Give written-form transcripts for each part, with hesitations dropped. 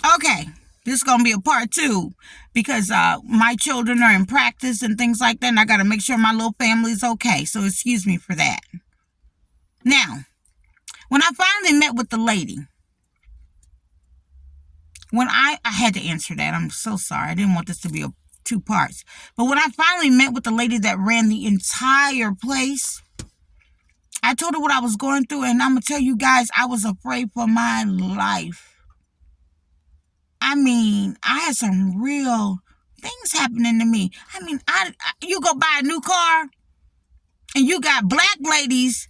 Okay, this is gonna be a part two because my children are in practice and things like that, and I gotta make sure my little family's okay. So excuse me for that. Now, when I finally met with the lady, when I had to answer that, I'm so sorry. I didn't want this to be a two parts. But when I finally met with the lady that ran the entire place, I told her what I was going through, and I'm gonna tell you guys, I was afraid for my life. I mean, I had some real things happening to me. I mean, you go buy a new car and you got black ladies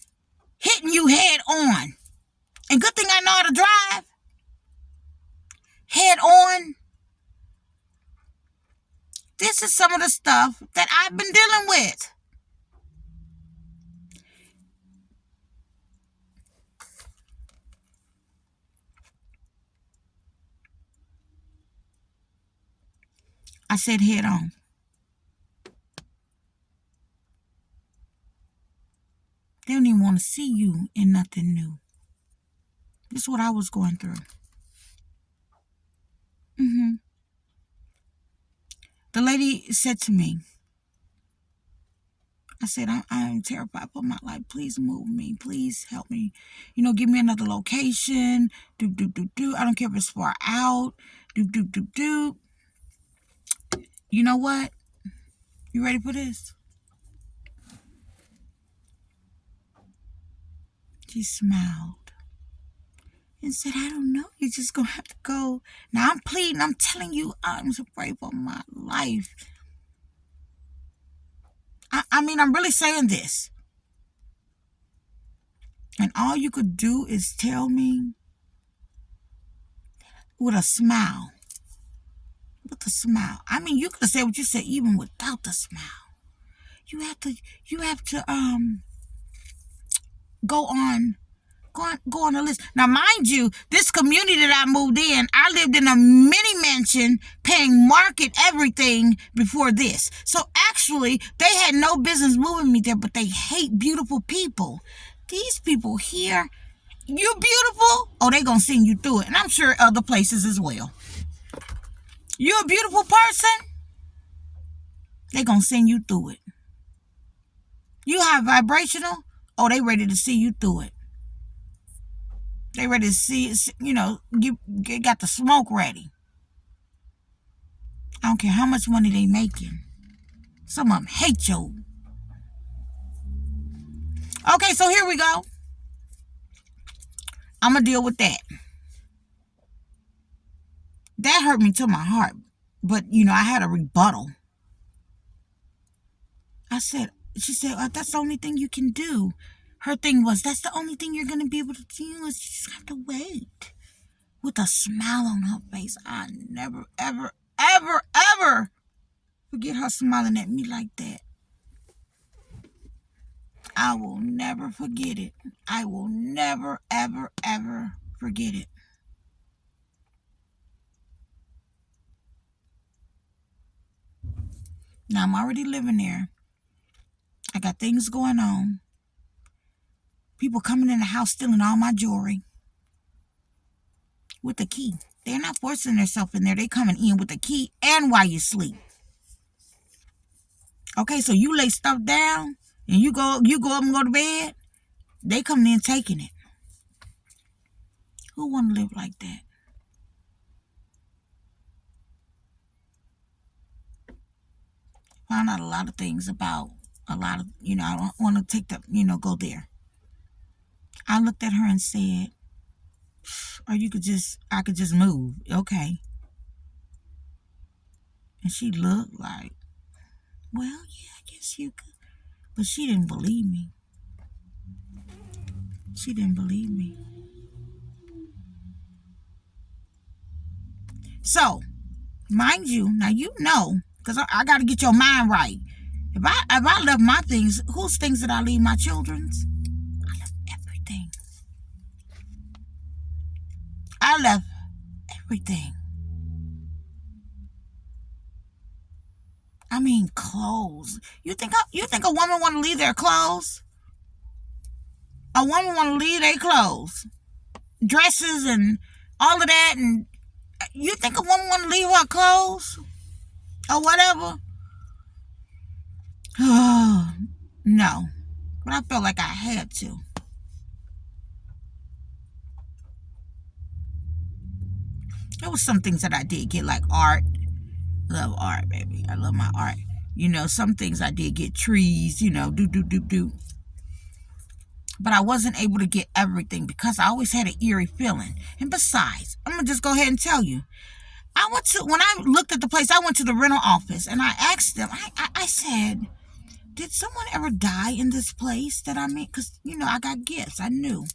hitting you head on. And good thing I know how to drive. Head on. This is some of the stuff that I've been dealing with. I said head on. They don't even want to see you in nothing new. This is what I was going through. The lady said to me, I said, I'm terrified for my life. Please move me. Please help me. Give me another location. Do. I don't care if it's far out. Do. You know what? You ready for this? She smiled and said, I don't know. You're just going to have to go. Now, I'm pleading. I'm telling you, I'm afraid for my life. I mean, I'm really saying this. And all you could do is tell me with a smile. With a smile. I mean, you could have said what you said even without the smile. You have to go on the list. Now, mind you, this community that I moved in, I lived in a mini mansion paying market everything before this. So actually, they had no business moving me there, but they hate beautiful people. These people here, you're beautiful. Oh, they gonna send you through it. And I'm sure other places as well. You're a beautiful person. They gonna send you through it. You have vibrational. Oh, they ready to see you through it. They ready to see, you got the smoke ready. I don't care how much money they making. Some of them hate you. Okay, so here we go. I'm going to deal with that. That hurt me to my heart. But, I had a rebuttal. She said, that's the only thing you can do. Her thing was, that's the only thing you're going to be able to do is you just have to wait. With a smile on her face. I never, ever, ever, ever forget her smiling at me like that. I will never forget it. I will never, ever, ever forget it. Now, I'm already living there. I got things going on. People coming in the house stealing all my jewelry. With the key. They're not forcing themselves in there. They coming in with the key and while you sleep. Okay, so you lay stuff down and you go up and go to bed. They coming in taking it. Who want to live like that? Found out a lot of things about a lot of, I don't want to take the, go there. I looked at her and said, or I could just move. Okay. And she looked like, well, yeah, I guess you could. But she didn't believe me. She didn't believe me. So, mind you, now because I got to get your mind right. If I left my things, whose things did I leave? My children's? I left everything. I left everything. I mean, clothes. You think a woman want to leave their clothes? A woman want to leave their clothes, dresses, and all of that, and You think a woman want to leave her clothes or whatever? No, but I felt like I had to. There was some things that I did get, like art. Love art, baby. I love my art. Some things I did get, trees, do. But I wasn't able to get everything because I always had an eerie feeling. And besides, I'm going to just go ahead and tell you. When I looked at the place, I went to the rental office and I asked them, I said, did someone ever die in this place that I'm in? Because, I got gifts. I knew.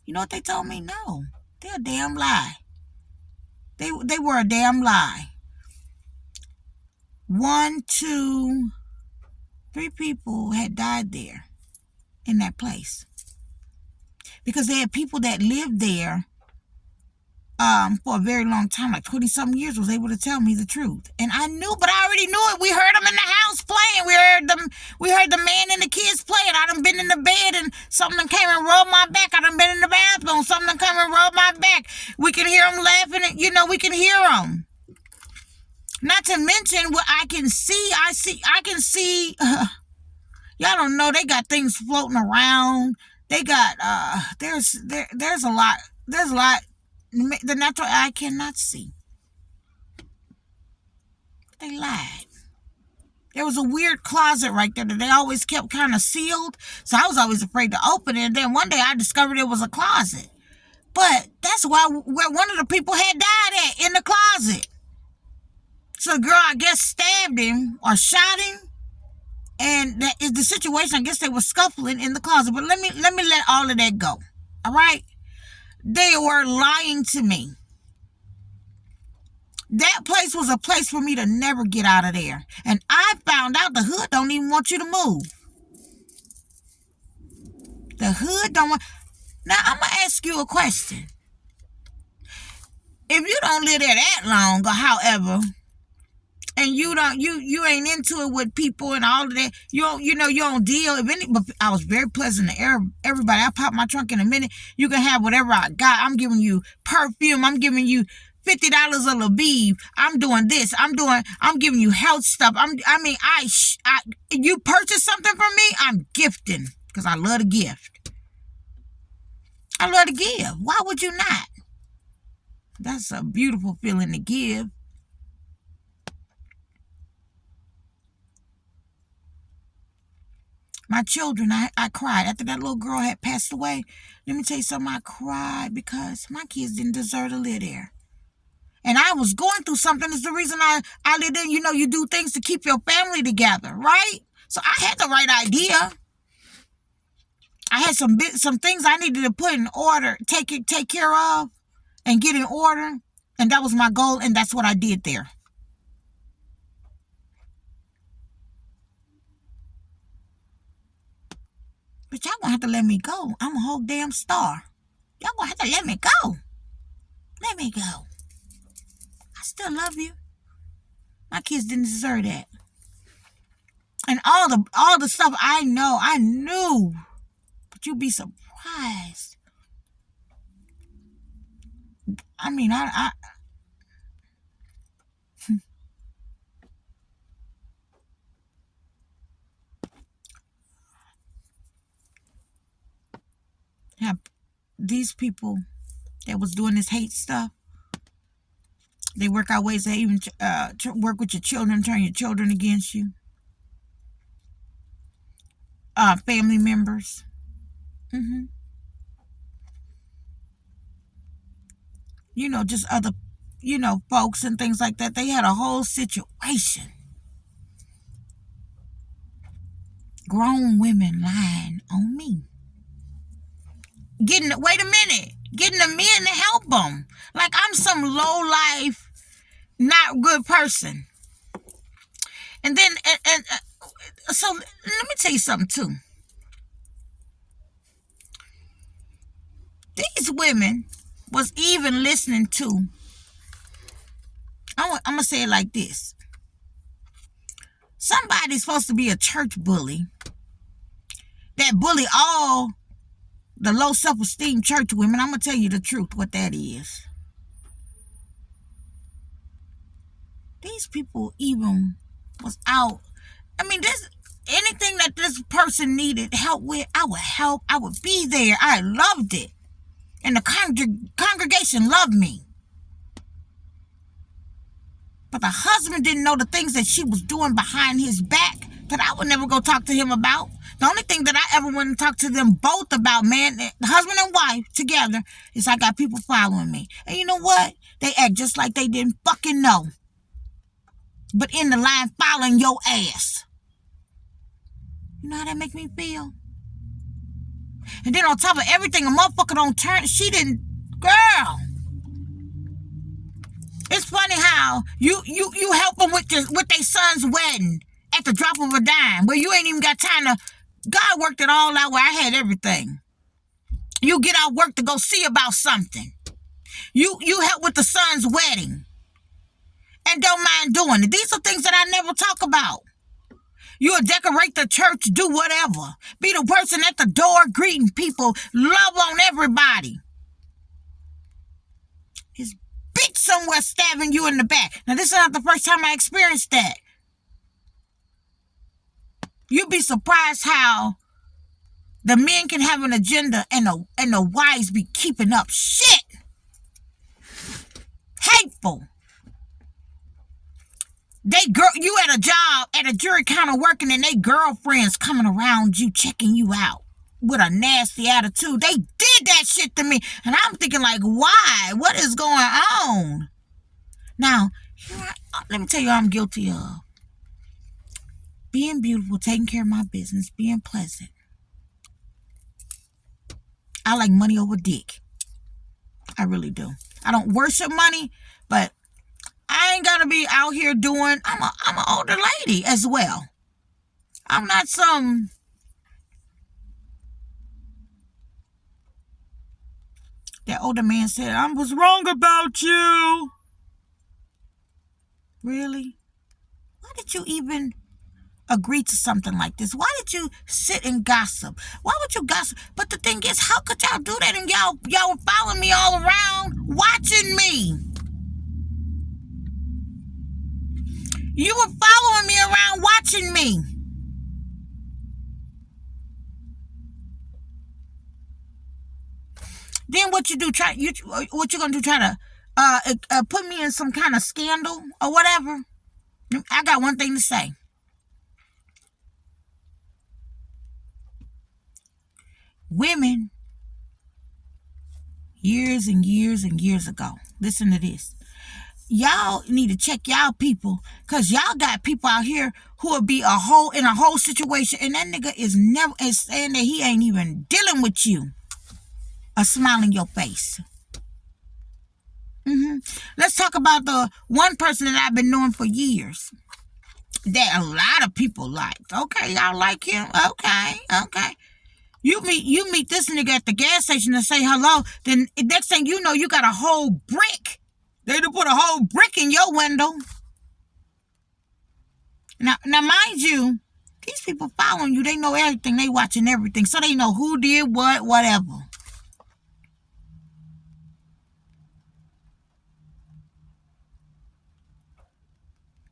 You know what they told me? No. They're a damn lie. They were a damn lie. 1, 2, 3 people had died there in that place. Because they had people that lived there for a very long time, like 20-something years, was able to tell me the truth. And I knew, but I already knew it. We heard them in the house playing. We heard the man and the kids playing. I done been in the bed and something came and rubbed my back. I done been in the bathroom. Something came and rubbed my back. We can hear them laughing. And, we can hear them. Not to mention what I can see. I can see. Y'all don't know. They got things floating around. They got there's a lot. There's a lot the natural eye cannot see. They lied. There was a weird closet right there that they always kept kind of sealed. So I was always afraid to open it. And then one day I discovered it was a closet. But that's where one of the people had died at, in the closet. So the girl, I guess, stabbed him or shot him. And that is the situation. I guess they were scuffling in the closet. But let me let all of that go. All right? They were lying to me. That place was a place for me to never get out of there. And I found out the hood don't even want you to move. The hood don't want... Now, I'm going to ask you a question. If you don't live there that long or however, and you ain't into it with people and all of that, you don't deal. But I was very pleasant to everybody. I pop my trunk in a minute. You can have whatever I got. I'm giving you perfume. I'm giving you $50 a Lviv. I'm doing this. I'm giving you health stuff. You purchase something from me, I'm gifting because I love to gift. I love to give. Why would you not? That's a beautiful feeling to give. My children, I cried. After that little girl had passed away, let me tell you something, I cried because my kids didn't deserve to live there. And I was going through something. It's the reason I lived there. You do things to keep your family together, right? So I had the right idea. I had some things I needed to put in order, take care of, and get in order. And that was my goal, and that's what I did there. But y'all gonna have to let me go. I'm a whole damn star. Y'all gonna have to let me go. Let me go. I still love you. My kids didn't deserve that. And all the stuff I knew. But you'd be surprised. I have these people that was doing this hate stuff. They work out ways to even work with your children, turn your children against you. Family members. Just other, folks and things like that. They had a whole situation. Grown women lying on me. Getting the men to help them. Like I'm some low life, not good person. And then, so let me tell you something too. These women was even listening to, I'm going to say it like this. Somebody's supposed to be a church bully that bully all the low self-esteem church women. I'm going to tell you the truth, what that is. these people even was out. I mean, anything that this person needed help with, I would help. I would be there. I loved it. And the congregation loved me. But the husband didn't know the things that she was doing behind his back that I would never go talk to him about. The only thing that I ever went and talk to them both about, man, the husband and wife together, is I got people following me. And you know what? They act just like they didn't fucking know. But in the line following your ass. You know how that make me feel? And then on top of everything, a motherfucker don't turn. She didn't. Girl. It's funny how you help them with their son's wedding at the drop of a dime, where you ain't even got time to. God worked it all out where I had everything. You get out work to go see about something. You help with the son's wedding and don't mind doing it. These are things that I never talk about. You'll decorate the church, do whatever. Be the person at the door greeting people. Love on everybody. His bitch somewhere stabbing you in the back. Now, this is not the first time I experienced that. You'd be surprised how the men can have an agenda and the wives be keeping up shit. Hateful. You at a job, at a jury counter working, and they girlfriends coming around you, checking you out with a nasty attitude. They did that shit to me. And I'm thinking like, why? What is going on? Now, let me tell you what I'm guilty of. Being beautiful, taking care of my business, being pleasant. I like money over dick. I really do. I don't worship money, but I ain't gotta be out here doing. I'm an older lady as well. I'm not some. That older man said, I was wrong about you. Really? Why did you even agree to something like this? Why did you sit and gossip? Why would you gossip? But the thing is, how could y'all do that? And y'all were following me all around, watching me. You were following me around, watching me. Then what you do? What you gonna do? Try to put me in some kind of scandal or whatever? I got one thing to say. Women, years and years and years ago, listen to this. Y'all need to check y'all people, because y'all got people out here who will be in a whole situation, and that nigga is saying that he ain't even dealing with you. A smile in your face. Let's talk about the one person that I've been knowing for years that a lot of people liked. Okay, y'all like him? Okay. You meet this nigga at the gas station and say hello, then next thing you know, you got a whole brick. They done put a whole brick in your window. Now mind you, these people following you, they know everything. They watching everything. So they know who did what, whatever.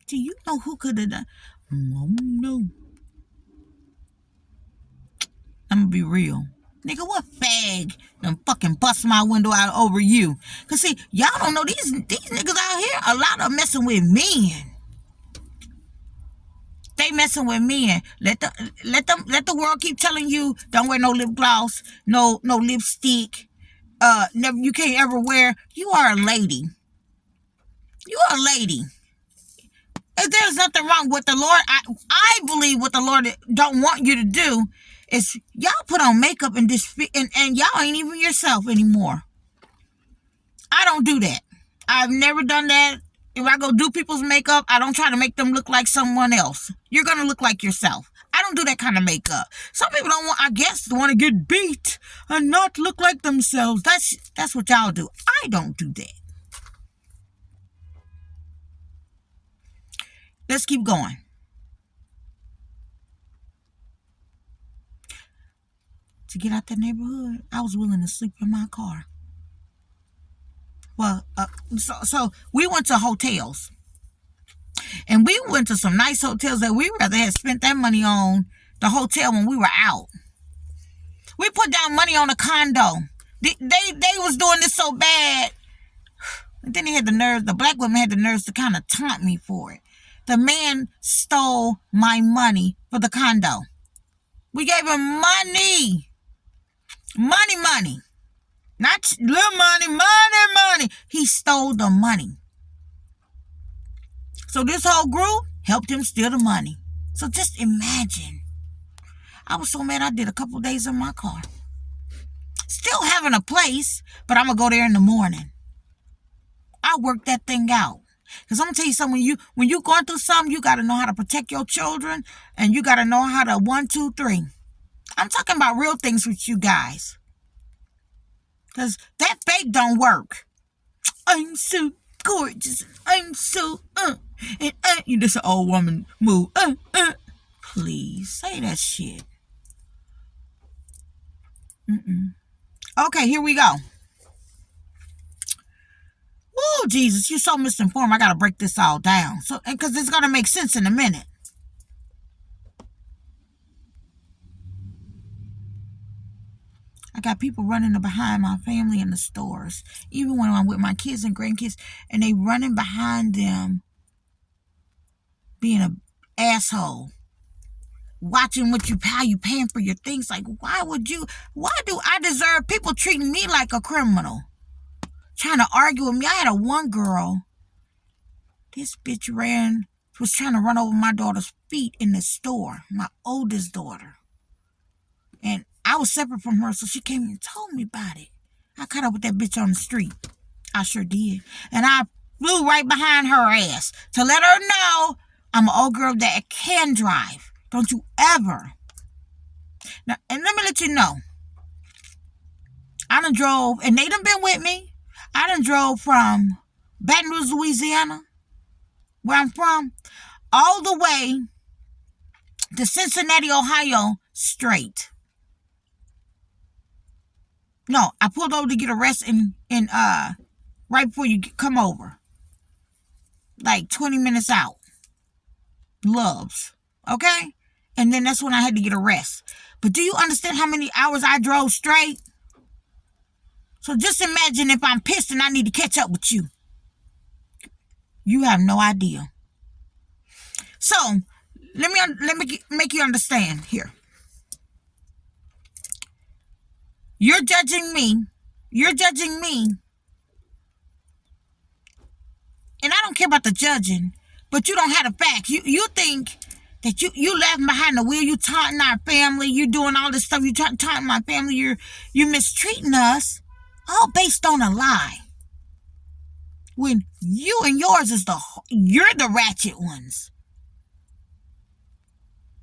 Do you know who could have done? No. I'm gonna be real. Nigga, what fag done fucking bust my window out over you? Cause see, y'all don't know these niggas out here, a lot of messing with men. They messing with men. Let the world keep telling you don't wear no lip gloss, no lipstick. Never, you can't ever wear. You are a lady. You are a lady. If there's nothing wrong with the Lord, I believe what the Lord don't want you to do is y'all put on makeup and y'all ain't even yourself anymore. I don't do that. I've never done that. If I go do people's makeup, I don't try to make them look like someone else. You're going to look like yourself. I don't do that kind of makeup. Some people want to get beat and not look like themselves. That's what y'all do. I don't do that. Let's keep going. To get out that neighborhood, I was willing to sleep in my car. Well, so we went to hotels. And we went to some nice hotels that we rather had spent that money on the hotel when we were out. We put down money on a condo. They was doing this so bad. And then they had the nerves, the black women had the nerves to kind of taunt me for it. The man stole my money for the condo. We gave him money. Money. Not little money. He stole the money. So this whole group helped him steal the money. So just imagine. I was so mad I did a couple days in my car. Still having a place, but I'm going to go there in the morning. I worked that thing out. Because I'm going to tell you something, when you going through something, you got to know how to protect your children, and you got to know how to 1, 2, 3. I'm talking about real things with you guys. Because that fake don't work. I'm so gorgeous. I'm so, and you just an old woman move. Please, say that shit. Okay, here we go. Woo, Jesus, you're so misinformed. I got to break this all down. So, because it's going to make sense in a minute. I got people running behind my family in the stores, even when I'm with my kids and grandkids, and they running behind them, being an asshole, watching how you paying for your things. Like, why do I deserve people treating me like a criminal? Trying to argue with me. I had one girl, this bitch was trying to run over my daughter's feet in the store, my oldest daughter. And I was separate from her, so she came and told me about it. I caught up with that bitch on the street. I sure did. And I flew right behind her ass to let her know I'm an old girl that can drive. Don't you ever. Now, and let me let you know. I done drove, and they done been with me. I done drove from Baton Rouge, Louisiana, where I'm from, all the way to Cincinnati, Ohio, straight. No, I pulled over to get a rest in right before you come over. Like 20 minutes out. Loves. Okay? And then that's when I had to get a rest. But do you understand how many hours I drove straight? So just imagine if I'm pissed and I need to catch up with you. You have no idea. So, let me make you understand here. You're judging me. And I don't care about the judging, but you don't have the facts. You think that you laughing behind the wheel, you taunting our family, you doing all this stuff, you taunting my family, you're mistreating us, all based on a lie. When you and yours you're the ratchet ones.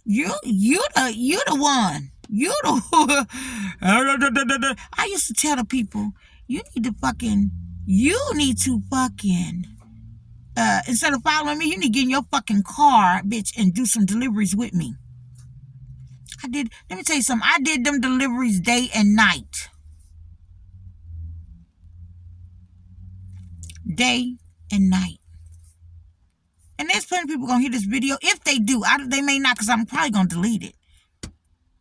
You the one. I used to tell the people, you need to fucking, instead of following me, you need to get in your fucking car, bitch, and do some deliveries with me. Let me tell you something. I did them deliveries day and night. Day and night. And there's plenty of people going to hear this video. If they do, they may not, because I'm probably going to delete it.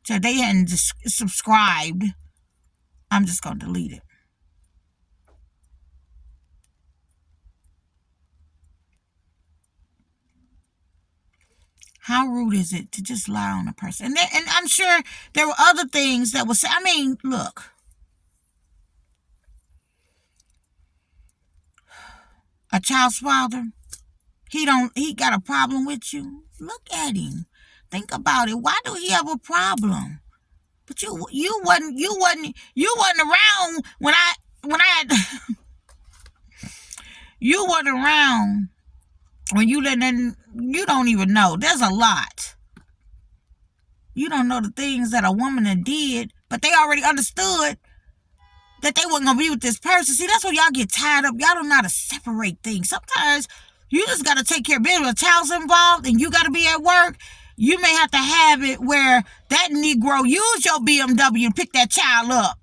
So they hadn't subscribed. I'm just going to delete it. How rude is it to just lie on a person? And I'm sure there were other things that was. I mean, look. A child's father, he got a problem with you. Look at him. Think about it. Why do he have a problem? But you wasn't around when I had you weren't around when you don't even know. There's a lot. You don't know the things that a woman did, but they already understood that they wasn't going to be with this person. See, that's where y'all get tied up. Y'all don't know how to separate things. Sometimes you just got to take care of business. When a child's involved and you got to be at work, you may have to have it where that Negro use your BMW and pick that child up.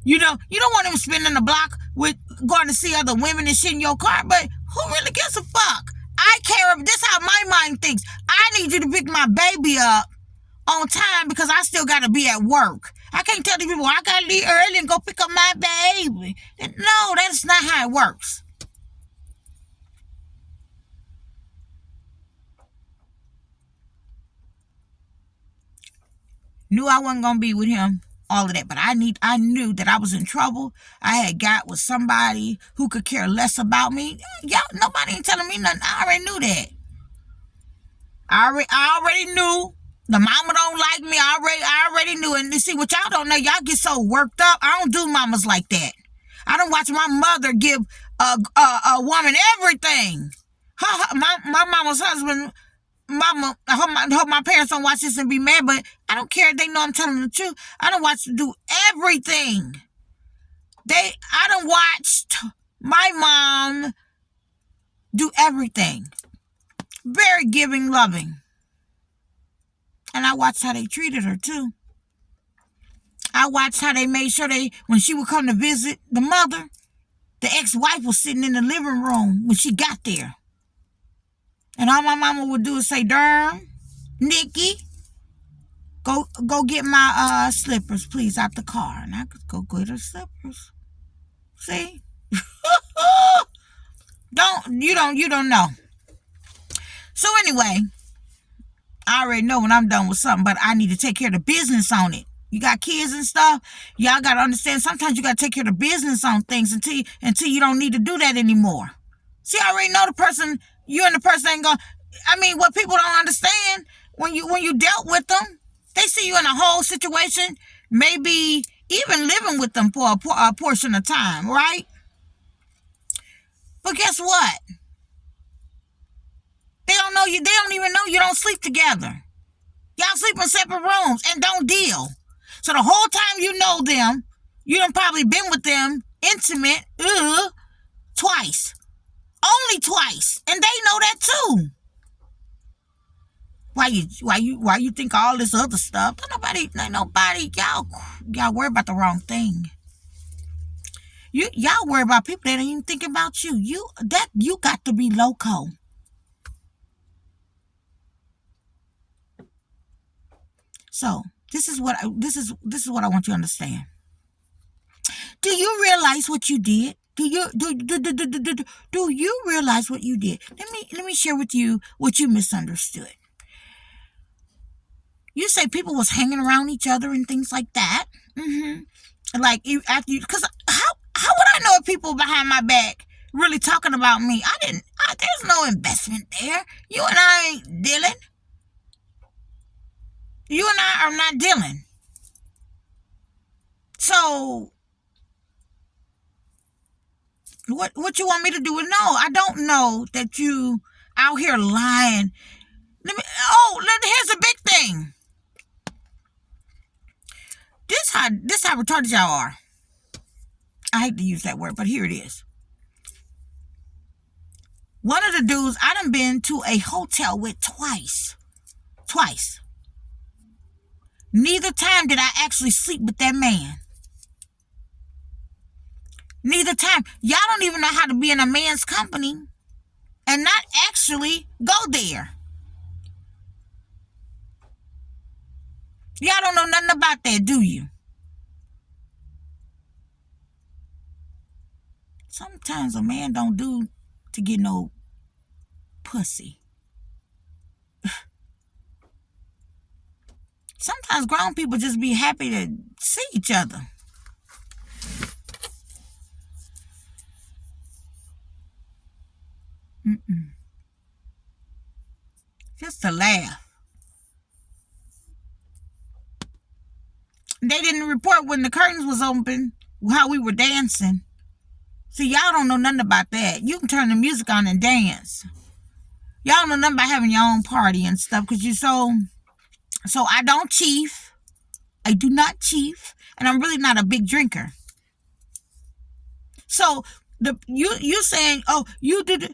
You know, you don't want him spending the block with going to see other women and shit in your car, but who really gives a fuck? I I care. This how my mind thinks. I need you to pick my baby up on time because I still got to be at work. I can't tell these people I got to leave early and go pick up my baby. No, that's not how it works. Knew I wasn't gonna be with him, all of that, but I knew that I was in trouble. I had got with somebody who could care less about me. Y'all, nobody ain't telling me nothing. I already knew that. I already knew. The mama don't like me. I already knew. And you see, what y'all don't know, y'all get so worked up. I don't do mamas like that. I don't watch my mother give a woman everything. My mama's husband. Mama, I hope my parents don't watch this and be mad, but I don't care. They know I'm telling the truth. I don't watch them do everything. I don't watch my mom do everything. Very giving, loving. And I watched how they treated her too. I watched how they made sure when she would come to visit the mother, the ex-wife was sitting in the living room when she got there. And all my mama would do is say, Durham, Nikki, go get my slippers, please, out the car. And I could go get her slippers. See? You don't know. So anyway, I already know when I'm done with something, but I need to take care of the business on it. You got kids and stuff, y'all got to understand sometimes you got to take care of the business on things until you don't need to do that anymore. See, I already know the person, you and the person ain't going. I mean, what people don't understand, when you dealt with them, they see you in a whole situation, maybe even living with them for a portion of time, right? But guess what? They don't know you. They don't even know you don't sleep together. Y'all sleep in separate rooms and don't deal. So the whole time you know them, you done probably been with them intimate twice. Only twice. And they know that too. Why you think all this other stuff? Ain't nobody, y'all worry about the wrong thing. Y'all worry about people that ain't even thinking about you. You got to be loco. So this is what I want you to understand. Do you realize what you did? Do you realize what you did? Let me share with you what you misunderstood. You say people was hanging around each other and things like that. Like after you, because how would I know if people behind my back really talking about me? There's no investment there. You and I ain't dealing. You and I are not dealing. So what you want me to do? No, I don't know that you out here lying. Here's a big thing. This how retarded y'all are. I hate to use that word, but here it is. One of the dudes I done been to a hotel with twice. Neither time did I actually sleep with that man. Neither time. Y'all don't even know how to be in a man's company and not actually go there. Y'all don't know nothing about that, do you? Sometimes a man don't do to get no pussy. Sometimes grown people just be happy to see each other. Just to laugh. They didn't report when the curtains was open how we were dancing. See, y'all don't know nothing about that. You can turn the music on and dance. Y'all don't know nothing about having your own party and stuff because you so I don't chief. I do not chief, and I'm really not a big drinker. So you saying, oh, you did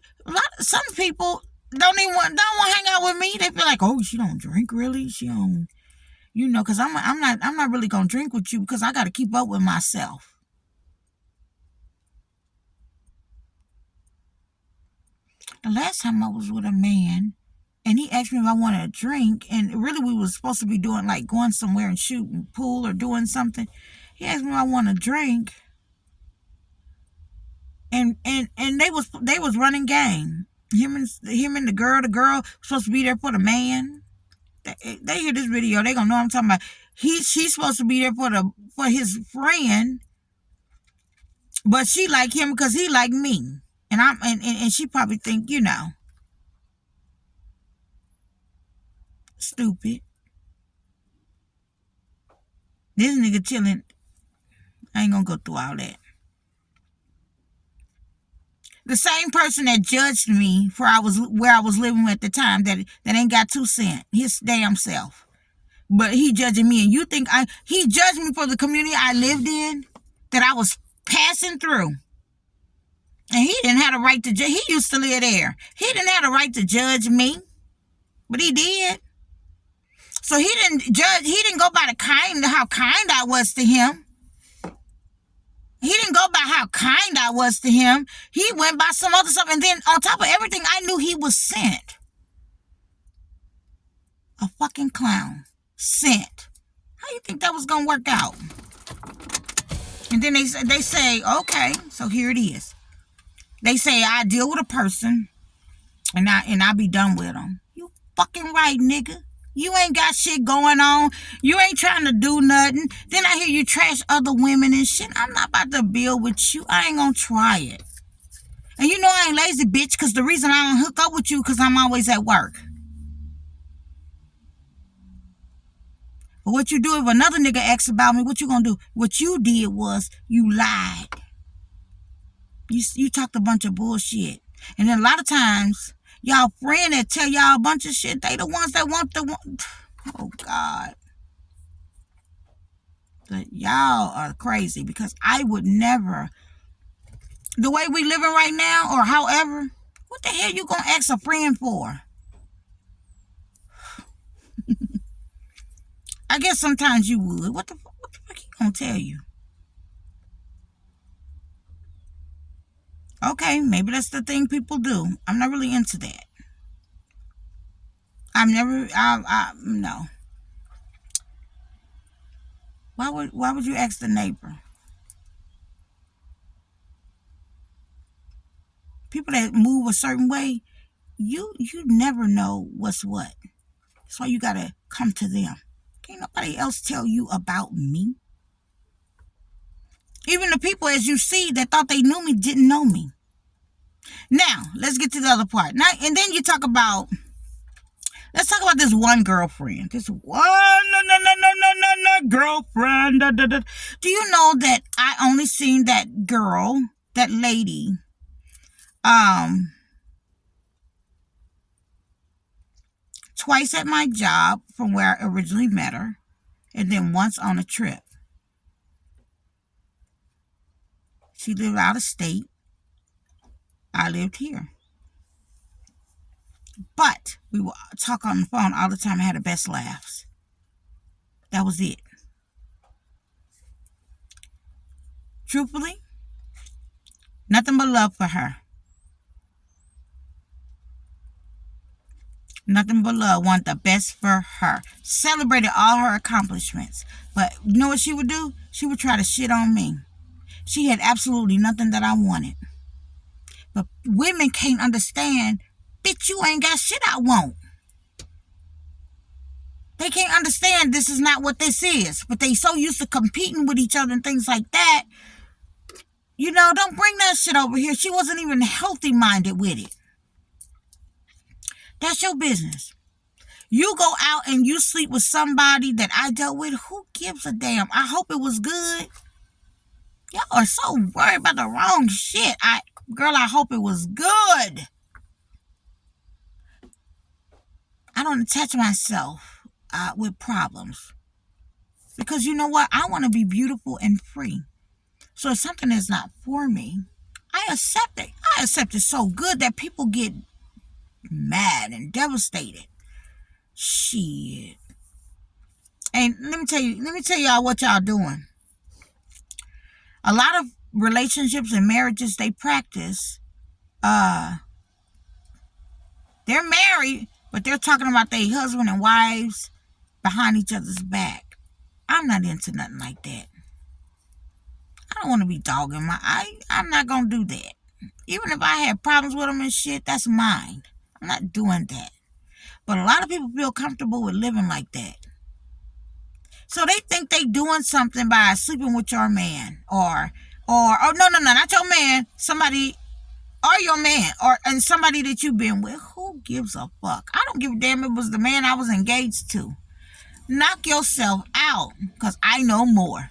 some people don't want to hang out with me. They feel like, oh, she don't drink really. She don't, because I'm not really gonna drink with you because I got to keep up with myself. The last time I was with a man, and he asked me if I wanted a drink, and really we was supposed to be doing like going somewhere and shooting pool or doing something. He asked me if I want a drink, and they was running game. Him and the girl was supposed to be there for the man. They hear this video, they gonna know what I'm talking about. She's supposed to be there for his friend, but she like him because he like me, and she probably think, stupid. This nigga chilling. I ain't gonna go through all that. The same person that judged me for where I was living at the time that ain't got 2 cents, his damn self. But he judging me, and you think he judged me for the community I lived in, that I was passing through. And he didn't have a right to judge. He used to live there. He didn't have a right to judge me, but he did. So he didn't judge. He didn't go by how kind I was to him. He didn't go by how kind I was to him. He went by some other stuff. And then on top of everything, I knew he was sent. A fucking clown. Sent. How you think that was going to work out? And then they say, okay, so here it is. They say I deal with a person and I be done with them. You fucking right, nigga. You ain't got shit going on. You ain't trying to do nothing. Then I hear you trash other women and shit. I'm not about to build with you. I ain't gonna try it. And you know I ain't lazy, bitch, because the reason I don't hook up with you because I'm always at work. But what you do if another nigga asks about me, what you gonna do? What you did was you lied. You talked a bunch of bullshit. And then a lot of times, y'all friend that tell y'all a bunch of shit, they the ones that want oh God. But y'all are crazy, because I would never, the way we living right now, or however, what the hell you gonna ask a friend for? I guess sometimes you would. What the fuck he gonna tell you? Okay, maybe that's the thing people do. I'm not really into that. No. Why would you ask the neighbor? People that move a certain way, you never know what's what. That's why you gotta come to them. Can't nobody else tell you about me. Even the people, as you see, that thought they knew me didn't know me. Now, let's get to the other part. Now, and then let's talk about this one girlfriend. This one girlfriend. Do you know that I only seen that girl, that lady, twice at my job from where I originally met her, and then once on a trip. She lived out of state. I lived here. But we would talk on the phone all the time. I had the best laughs. That was it. Truthfully, nothing but love for her. Nothing but love. Want the best for her. Celebrated all her accomplishments. But you know what she would do? She would try to shit on me. She had absolutely nothing that I wanted. But women can't understand, bitch, you ain't got shit I want. They can't understand this is not what this is. But they so used to competing with each other and things like that. Don't bring that shit over here. She wasn't even healthy-minded with it. That's your business. You go out and you sleep with somebody that I dealt with. Who gives a damn? I hope it was good. Y'all are so worried about the wrong shit. Girl, I hope it was good. I don't attach myself with problems. Because you know what? I want to be beautiful and free. So if something is not for me, I accept it. I accept it so good that people get mad and devastated. Shit. And let me tell y'all what y'all doing. A lot of relationships and marriages, they practice They're married, but they're talking about their husband and wives behind each other's back. I'm not into nothing like that. I don't want to be dogging I'm not going to do that. Even if I have problems with them and shit, that's mine. I'm not doing that. But a lot of people feel comfortable with living like that. So they think they doing something by sleeping with your man or no, not your man, somebody or your man and somebody that you've been with. Who gives a fuck? I don't give a damn if it was the man I was engaged to. Knock yourself out, because I know more.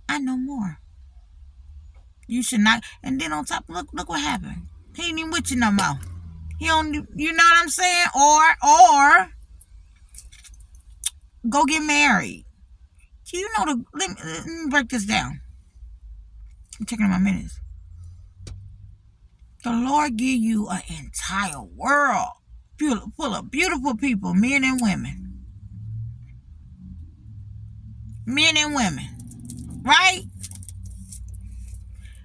I know more. You should not. And then on top, look what happened. He ain't even with you no more. He don't. You know what I'm saying? Or go get married. You know let me break this down. I'm checking my minutes. The Lord give you an entire world full of beautiful people, men and women. Men and women. Right?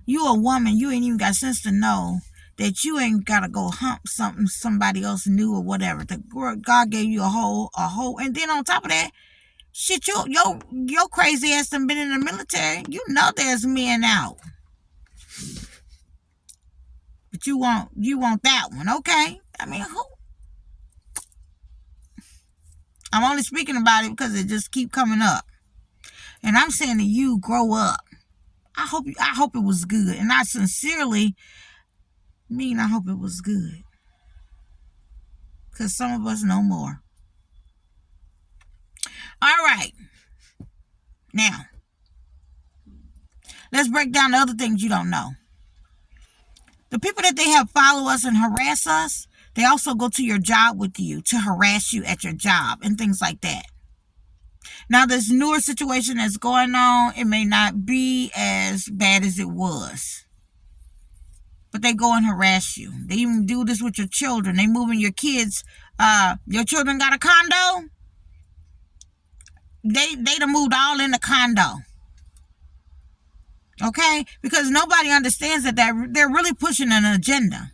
You a woman, you ain't even got sense to know that you ain't gotta go hump something somebody else knew or whatever. God gave you a whole, and then on top of that, shit, your crazy ass done been in the military. You know there's men out. But you want that one, okay? I mean, who? I'm only speaking about it because it just keep coming up. And I'm saying to you, grow up. I hope it was good. And I sincerely mean I hope it was good. Because some of us know more. All right. Now, let's break down the other things you don't know. The people that they have follow us and harass us, they also go to your job with you to harass you at your job and things like that. Now, this newer situation that's going on, it may not be as bad as it was. But they go and harass you. They even do this with your children. They moving your kids. Your children got a condo. They done moved all in the condo. Okay? Because nobody understands that they're really pushing an agenda.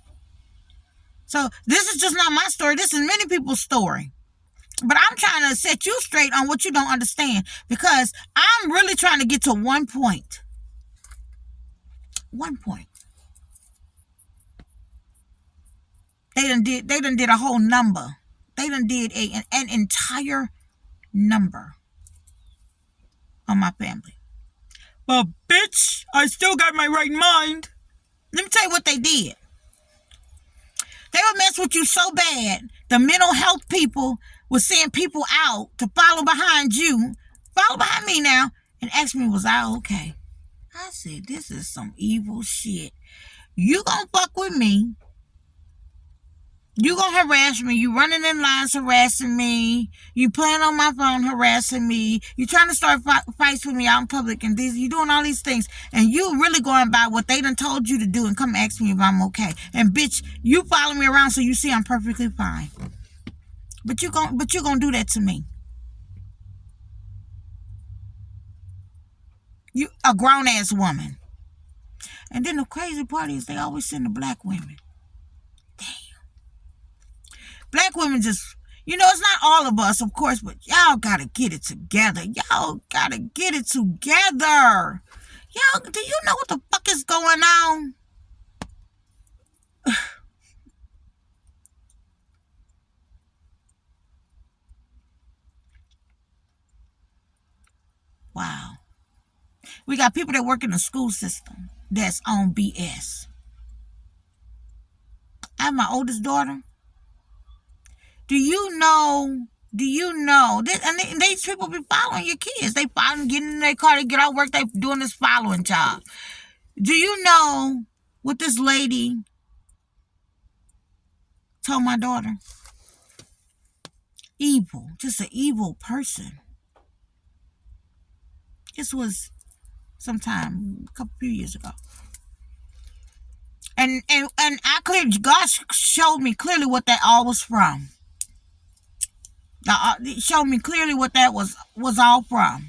So this is just not my story. This is many people's story. But I'm trying to set you straight on what you don't understand. Because I'm really trying to get to one point. One point. They done did a whole number. They done did an entire number on my family. But bitch, I still got my right mind. Let me tell you what they did. They would mess with you so bad. The mental health people were sending people out to follow behind you. Follow behind me now. And ask me, was I okay? I said, this is some evil shit. You gonna fuck with me. You gonna harass me. You running in lines harassing me. You playing on my phone harassing me. You trying to start fights with me out in public and you doing all these things. And you really going by what they done told you to do and come ask me if I'm okay. And bitch, you follow me around so you see I'm perfectly fine. But you gonna do that to me. You a grown ass woman. And then the crazy part is they always send the black women. Damn. Black women just, it's not all of us, of course, but y'all gotta get it together. Y'all gotta get it together. Y'all, do you know what the fuck is going on? Wow. We got people that work in the school system that's on BS. I have my oldest daughter. Do you know, and these people be following your kids. They following, getting in their car, they get out of work, they doing this following job. Do you know what this lady told my daughter? Evil, just an evil person. This was sometime, a few years ago. And God showed me clearly what that all was from. It showed me clearly what that was all from.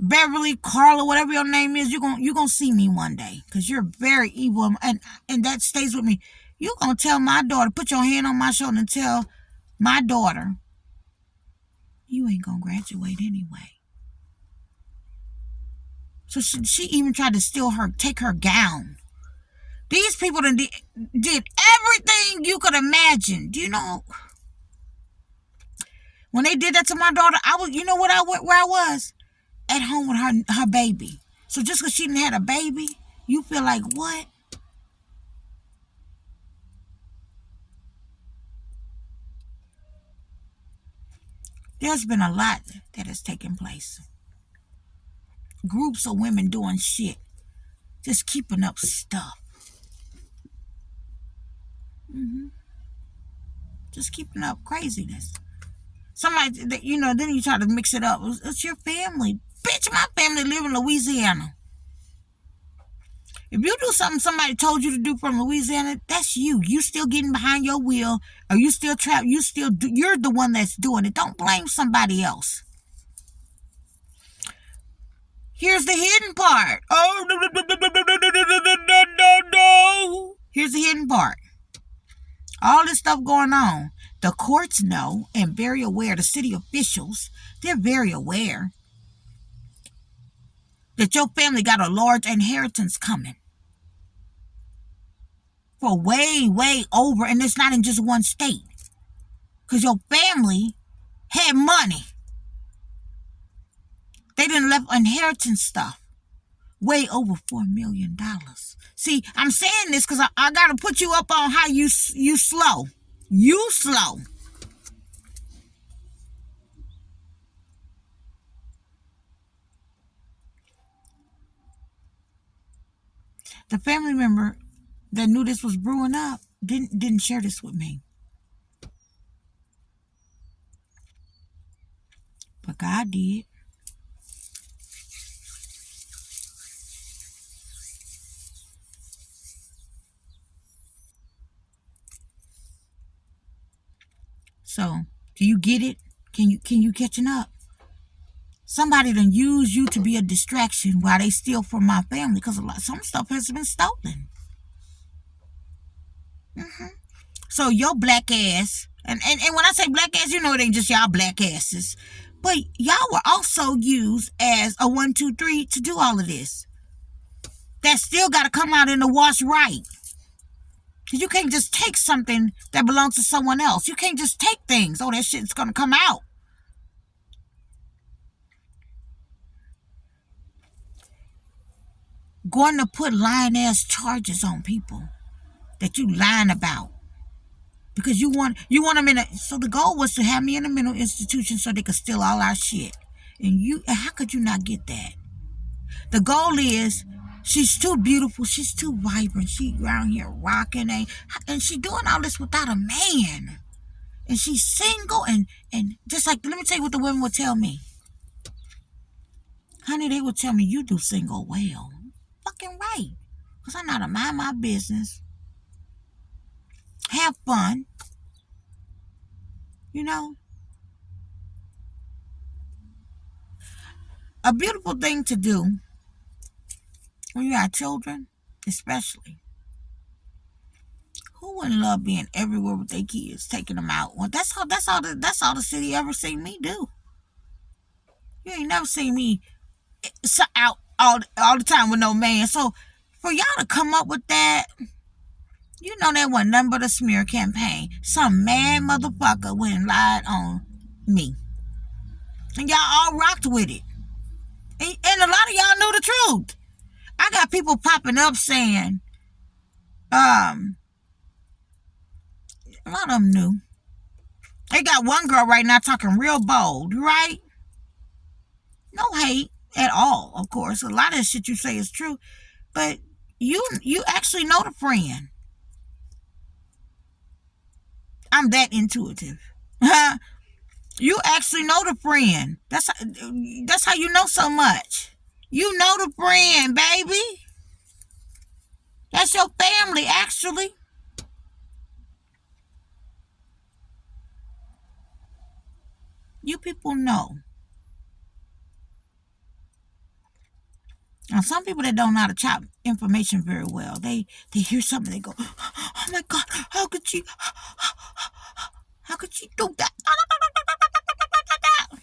Beverly, Carla, whatever your name is, you're gonna see me one day, because you're very evil, and that stays with me. You're gonna tell my daughter, put your hand on my shoulder and tell my daughter, you ain't gonna graduate anyway. So she even tried to take her gown. These people did everything you could imagine. Do you know? When they did that to my daughter, you know where I was? At home with her baby. So just because she didn't have a baby, you feel like what? There's been a lot that has taken place. Groups of women doing shit, just keeping up stuff. Just keeping up craziness. Somebody, then you try to mix it up. It's your family. Bitch, my family live in Louisiana. If you do something somebody told you to do from Louisiana, that's you. You still getting behind your wheel, or you still trapped. You're the one that's doing it. Don't blame somebody else. Here's the hidden part. Oh, no. Here's the hidden part. All this stuff going on. The courts know and very aware. The city officials, they're very aware that your family got a large inheritance coming. For way, way over. And it's not in just one state. Because your family had money. They didn't left inheritance stuff. Way over $4 million. See, I'm saying this because I got to put you up on how you slow. You slow. The family member that knew this was brewing up didn't share this with me. But God did. So, do you get it? Can you catching up? Somebody done use you to be a distraction while they steal from my family, because some stuff has been stolen. So your black ass, and when I say black ass, you know it ain't just y'all black asses, but y'all were also used as a 1, 2, 3 to do all of this. That still got to come out in the wash right. Because you can't just take something that belongs to someone else. You can't just take things. Oh, that shit's going to come out. Going to put lying ass charges on people that you lying about. Because you want them in a... So the goal was to have me in a mental institution so they could steal all our shit. And how could you not get that? The goal is, she's too beautiful. She's too vibrant. She around here rocking. And she doing all this without a man. And she's single. And just like, let me tell you what the women would tell me. Honey, they would tell me, you do single well. Fucking right. Because I know how to mind my business. Have fun. You know? A beautiful thing to do when you have children, especially. Who wouldn't love being everywhere with their kids, taking them out? Well, that's all the city ever seen me do. You ain't never seen me out all the time with no man. So for y'all to come up with that, you know that wasn't nothing but a smear campaign. Some mad motherfucker went and lied on me. And y'all all rocked with it. And a lot of y'all knew the truth. I got people popping up saying, a lot of them knew. They got one girl right now talking real bold, right? No hate at all, of course. A lot of the shit you say is true. But you actually know the friend. I'm that intuitive. You actually know the friend. That's how you know so much. You know the friend, baby. That's your family, actually. You people know. Now, some people that don't know how to chop information very well, they hear something, they go, "Oh my God, how could she do that?"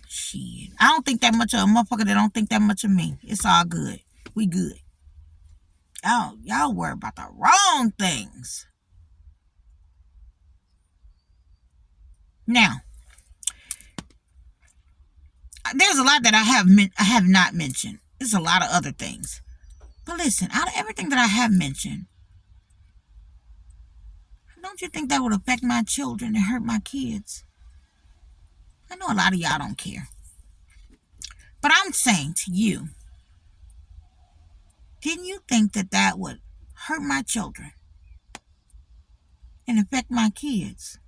Shit, I don't think that much of a motherfucker that don't think that much of me. It's all good. We good. Y'all worry about the wrong things. Now, there's a lot that I have not mentioned. There's a lot of other things. But listen, out of everything that I have mentioned, don't you think that would affect my children and hurt my kids? I know a lot of y'all don't care. But I'm saying to you, didn't you think that that would hurt my children and affect my kids?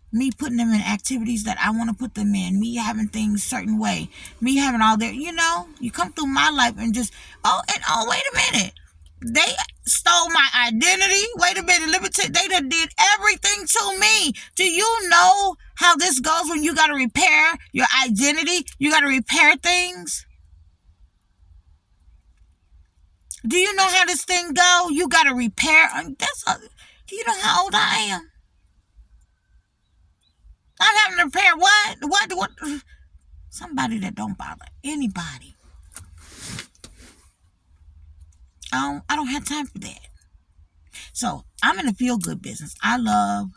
Me putting them in activities that I want to put them in, me having things a certain way, me having all their, you come through my life and just, wait a minute. They stole my identity. Wait a minute, let me tell you, they done did everything to me. Do you know how this goes when you got to repair your identity? You got to repair things. Do you know how this thing go? You got to repair. Do you know how old I am? I'm having to repair what? What? Somebody that don't bother anybody. I don't have time for that. So I'm in the feel-good business. I love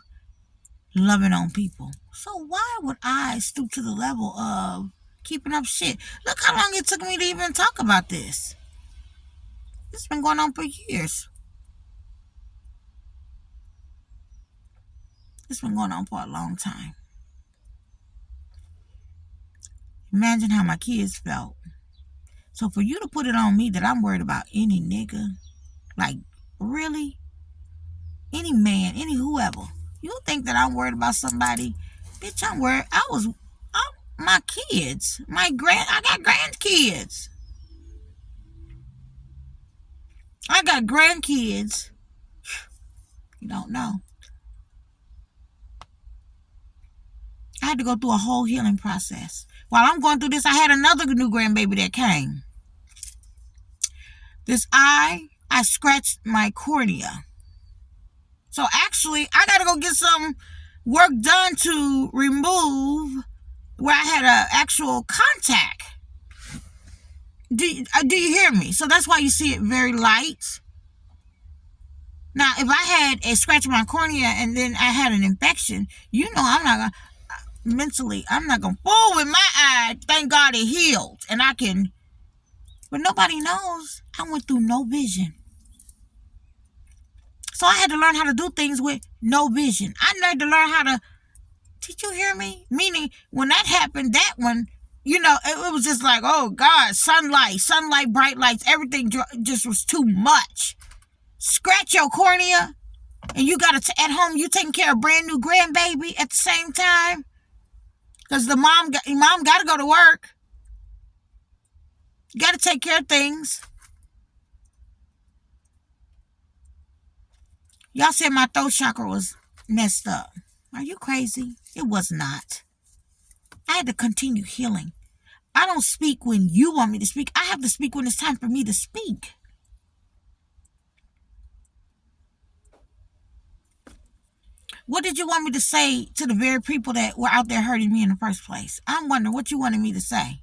loving on people. So why would I stoop to the level of keeping up shit? Look how long it took me to even talk about this. It's been going on for years. It's been going on for a long time. Imagine how my kids felt. So for you to put it on me that I'm worried about any nigga, like, really? Any man, any whoever. You think that I'm worried about somebody? Bitch, I'm worried. My kids. I got grandkids. I got grandkids. You don't know. I had to go through a whole healing process. While I'm going through this, I had another new grandbaby that came. This eye, I scratched my cornea. So actually, I got to go get some work done to remove where I had an actual contact. Do you hear me? So that's why you see it very light. Now, if I had a scratch on my cornea and then I had an infection, I'm not going to, mentally, I'm not going to fool with my eye. Thank God it healed. And I can, but nobody knows I went through no vision. So I had to learn how to do things with no vision. I had to learn how to, did you hear me? Meaning, when that happened, that one, it was just like, oh God, sunlight, bright lights, everything just was too much. Scratch your cornea, and you got to, at home, you taking care of a brand new grandbaby at the same time. Because the mom got to go to work. You got to take care of things. Y'all said my throat chakra was messed up. Are you crazy? It was not. I had to continue healing. I don't speak when you want me to speak. I have to speak when it's time for me to speak. What did you want me to say to the very people that were out there hurting me in the first place? I'm wondering what you wanted me to say.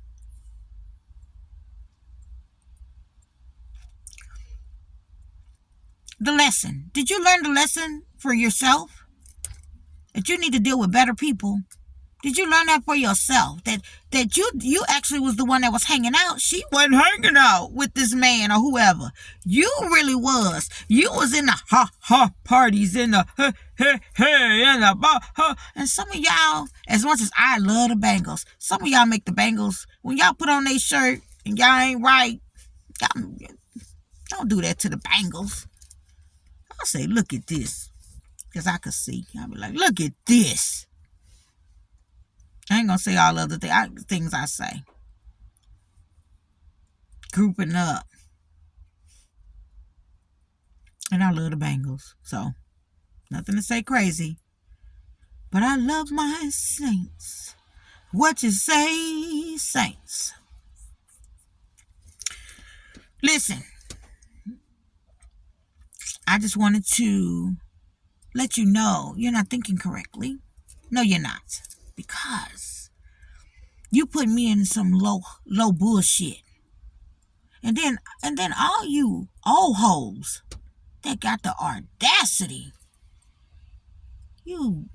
The lesson. Did you learn the lesson for yourself? That you need to deal with better people. Did you learn that for yourself? That you actually was the one that was hanging out. She wasn't hanging out with this man or whoever. You really was. You was in the parties, in the in the and some of y'all, as much as I love the Bengals, some of y'all make the Bengals, when y'all put on their shirt and y'all ain't right, y'all don't do that to the Bengals. I'll say, look at this. Because I could see. I'll be like, look at this. I ain't going to say all the other things I say. Grouping up. And I love the Bengals. So, nothing to say crazy. But I love my Saints. What you say, Saints? Listen, I just wanted to let you know you're not thinking correctly. No, you're not. Because you put me in some low bullshit. And then all you old hoes that got the audacity, you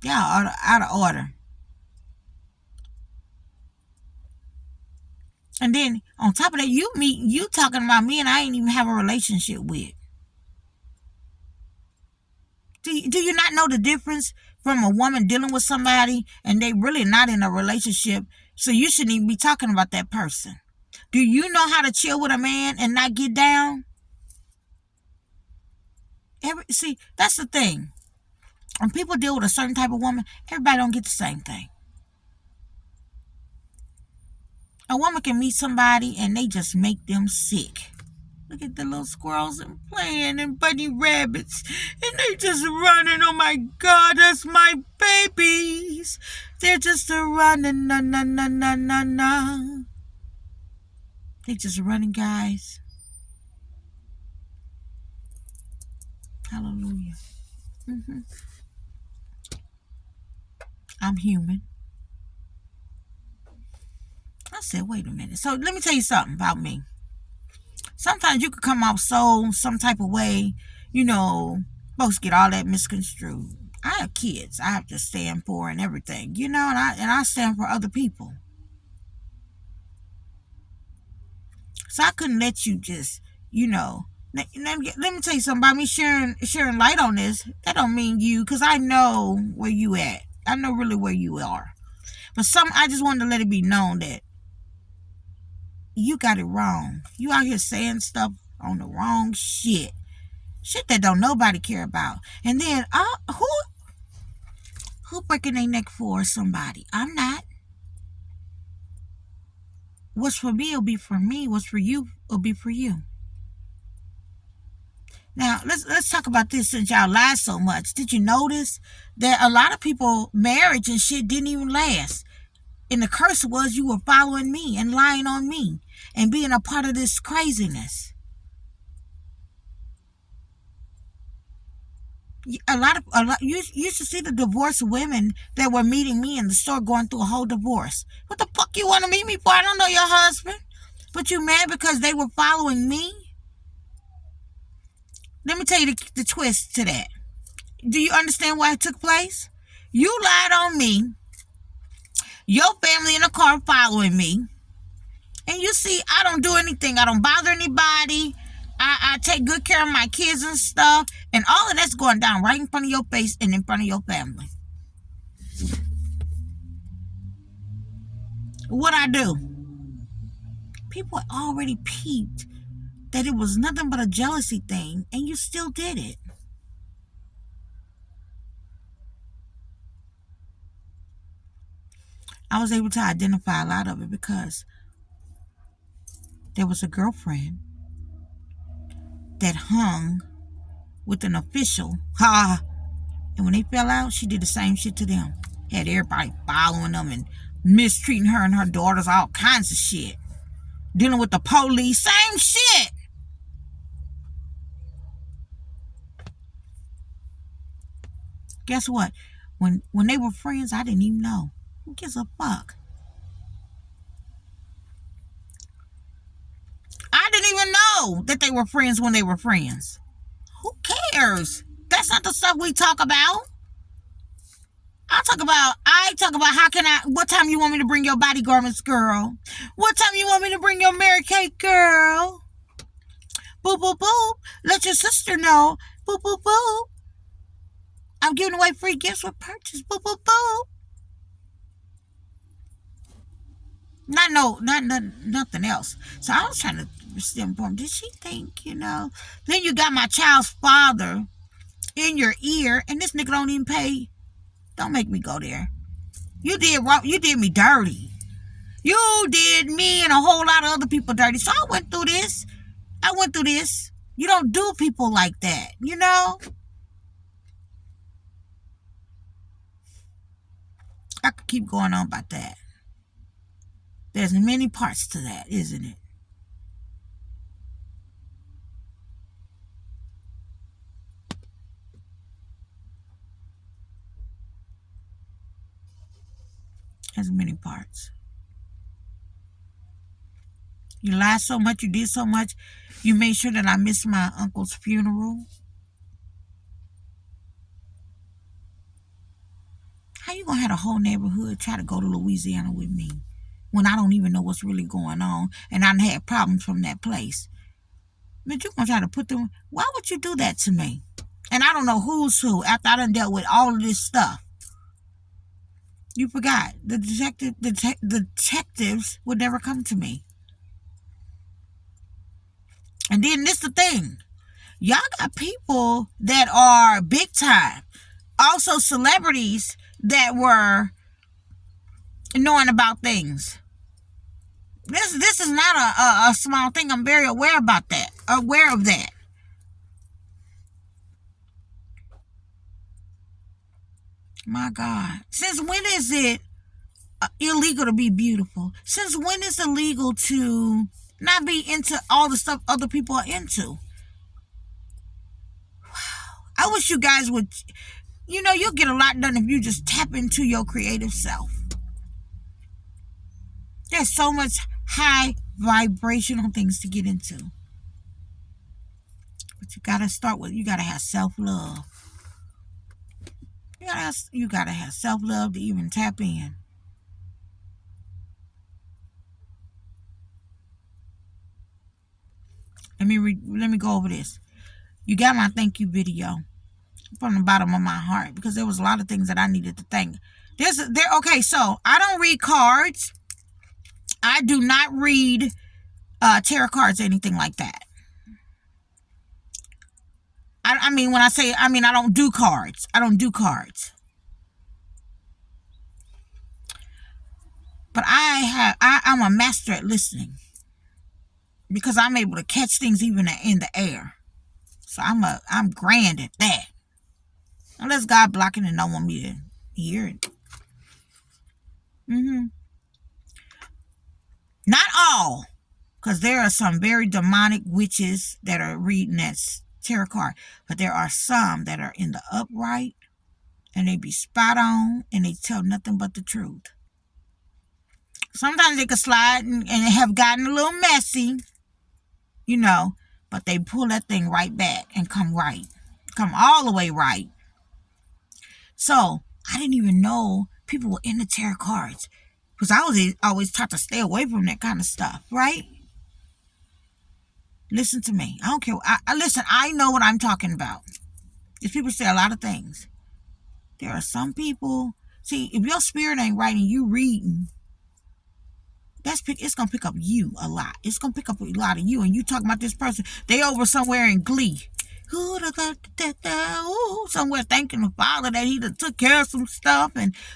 y'all are out of order. And then on top of that, you talking about me and I ain't even have a relationship with. Do you not know the difference from a woman dealing with somebody and they really not in a relationship? So you shouldn't even be talking about that person. Do you know how to chill with a man and not get down? See, that's the thing. When people deal with a certain type of woman, everybody don't get the same thing. A woman can meet somebody and they just make them sick. Look at the little squirrels and playing and bunny rabbits. And they just running. Oh my God, that's my babies. They're just a running. Na, na, na, na, na, na. They just running, guys. Hallelujah. I'm human. I said, wait a minute. So let me tell you something about me. Sometimes you could come off some type of way, folks get all that misconstrued. I have kids I have to stand for and everything, and I stand for other people. So I couldn't let you just, let me tell you something about me sharing light on this. That don't mean you, because I know where you at. I know really where you are. But I just wanted to let it be known that you got it wrong. You out here saying stuff on the wrong shit. Shit that don't nobody care about. And then who breaking their neck for somebody? I'm not. What's for me will be for me. What's for you will be for you. Now let's talk about this since y'all lie so much. Did you notice that a lot of people marriage and shit didn't even last? And the curse was you were following me and lying on me and being a part of this craziness. You used to see the divorced women that were meeting me in the store going through a whole divorce. What the fuck you want to meet me for? I don't know your husband. But you mad because they were following me? Let me tell you the twist to that. Do you understand why it took place? You lied on me. Your family in the car following me. And you see, I don't do anything. I don't bother anybody. I take good care of my kids and stuff. And all of that's going down right in front of your face and in front of your family. What I do? People already peeped that it was nothing but a jealousy thing, and you still did it. I was able to identify a lot of it because there was a girlfriend that hung with an official. And when they fell out, she did the same shit to them. Had everybody following them and mistreating her and her daughters, all kinds of shit. Dealing with the police, same shit. Guess what? When they were friends, I didn't even know. Who gives a fuck? I didn't even know that they were friends when they were friends. Who cares? That's not the stuff we talk about. I talk about what time you want me to bring your body garments, girl? What time you want me to bring your Mary Kate, girl? Boop, boop, boop. Let your sister know. Boop, boop, boop. I'm giving away free gifts with purchase. Boop, boop, boop. Nothing else. So I was trying to inform. Did she think, Then you got my child's father in your ear, and this nigga don't even pay. Don't make me go there. You did wrong. You did me dirty. You did me and a whole lot of other people dirty. So I went through this. You don't do people like that, I could keep going on about that. There's many parts to that, isn't it? There's many parts. You lied so much, you did so much, you made sure that I missed my uncle's funeral. How you gonna have a whole neighborhood try to go to Louisiana with me when I don't even know what's really going on and I done had problems from that place? But you gonna try to put them, why would you do that to me? And I don't know who's who after I done dealt with all of this stuff. You forgot. The detectives would never come to me. And then this the thing. Y'all got people that are big time. Also celebrities that were knowing about things. This is not a small thing. I'm very aware about that. Aware of that. My God. Since when is it illegal to be beautiful? Since when is it illegal to not be into all the stuff other people are into? I wish you guys would, you'll get a lot done if you just tap into your creative self. There's so much high vibrational things to get into. But you gotta start with, you gotta have self-love. You gotta have self-love to even tap in. Let me go over this. You got my thank you video from the bottom of my heart because there was a lot of things that I needed to thank. Okay, so I don't read cards. I do not read tarot cards or anything like that. I mean, I don't do cards. I don't do cards. But I'm a master at listening because I'm able to catch things even in the air. So I'm grand at that. Unless God blocking and don't want me to hear it. Not all, because there are some very demonic witches that are reading that tarot card, but there are some that are in the upright and they be spot on and they tell nothing but the truth. Sometimes they could slide and have gotten a little messy, but they pull that thing right back and come all the way right. So I didn't even know people were into tarot cards because I was always taught to stay away from that kind of stuff, right? Listen to me. I don't care. Listen, I know what I'm talking about. These people say a lot of things. There are some people, see, if your spirit ain't right and you reading, it's going to pick up you a lot. It's going to pick up a lot of you. And you talking about this person, they over somewhere in Glee. Somewhere thanking the Father that he done took care of some stuff.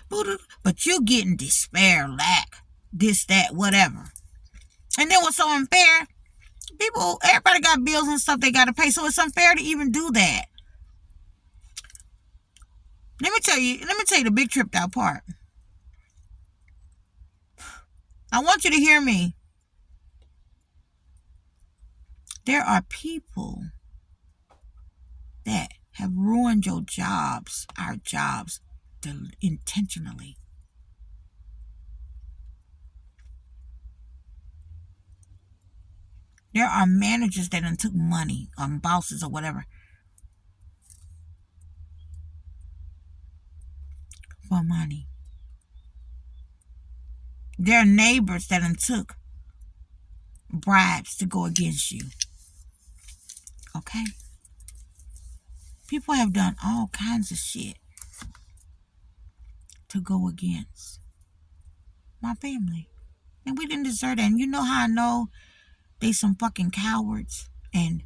But you're getting despair, lack, this, that, whatever. And then what's so unfair, everybody got bills and stuff they got to pay. So it's unfair to even do that. Let me tell you the big tripped out part. I want you to hear me. There are people that have ruined your jobs, our jobs, intentionally. There are managers that took money, bosses or whatever, for money. There are neighbors that took bribes to go against you. Okay? People have done all kinds of shit to go against my family. And we didn't deserve that. And you know how I know they some fucking cowards and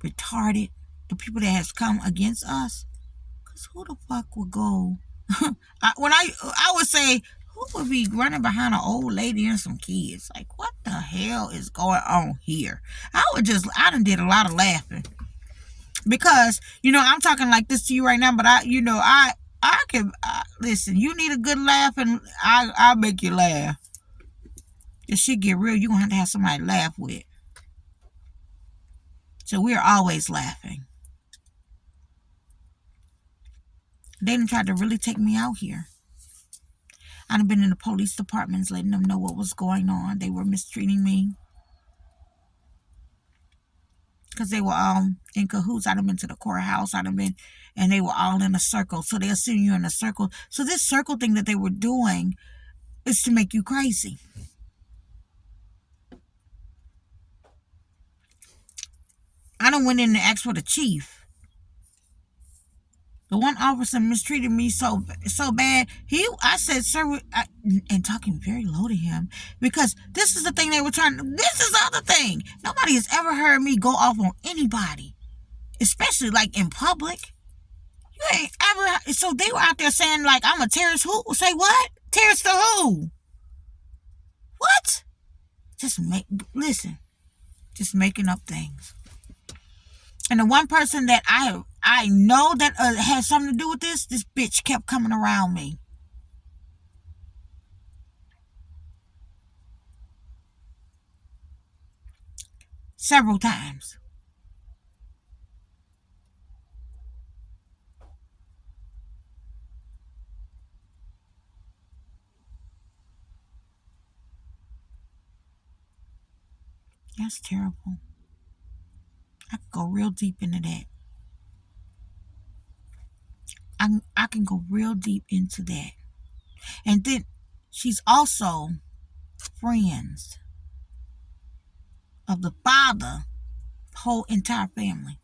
retarded, the people that has come against us? Because who the fuck would go? I would say, who would be running behind an old lady and some kids? Like, what the hell is going on here? I done did a lot of laughing. Because, I'm talking like this to you right now, but I can, listen, you need a good laugh and I'll make you laugh. This shit get real, you're going to have somebody to laugh with. So we're always laughing. They didn't try to really take me out here. I've been in the police departments letting them know what was going on. They were mistreating me. Because they were all in cahoots. I'd have been to the courthouse. I'd have been, and they were all in a circle. So they'll send you in a circle. So this circle thing that they were doing is to make you crazy. I done went in and asked for the chief. The one officer mistreated me so bad. I said, sir, and talking very low to him, because this is the thing they were trying to, this is the other thing. Nobody has ever heard me go off on anybody, especially like in public. You ain't ever, so they were out there saying like, I'm a terrorist. Who? Say what? Terrorist to who? What? Just making up things. And the one person that I know that had something to do with this bitch kept coming around me. Several times. That's terrible. I could go real deep into that. I can go real deep into that. And then she's also friends of the father, whole entire family.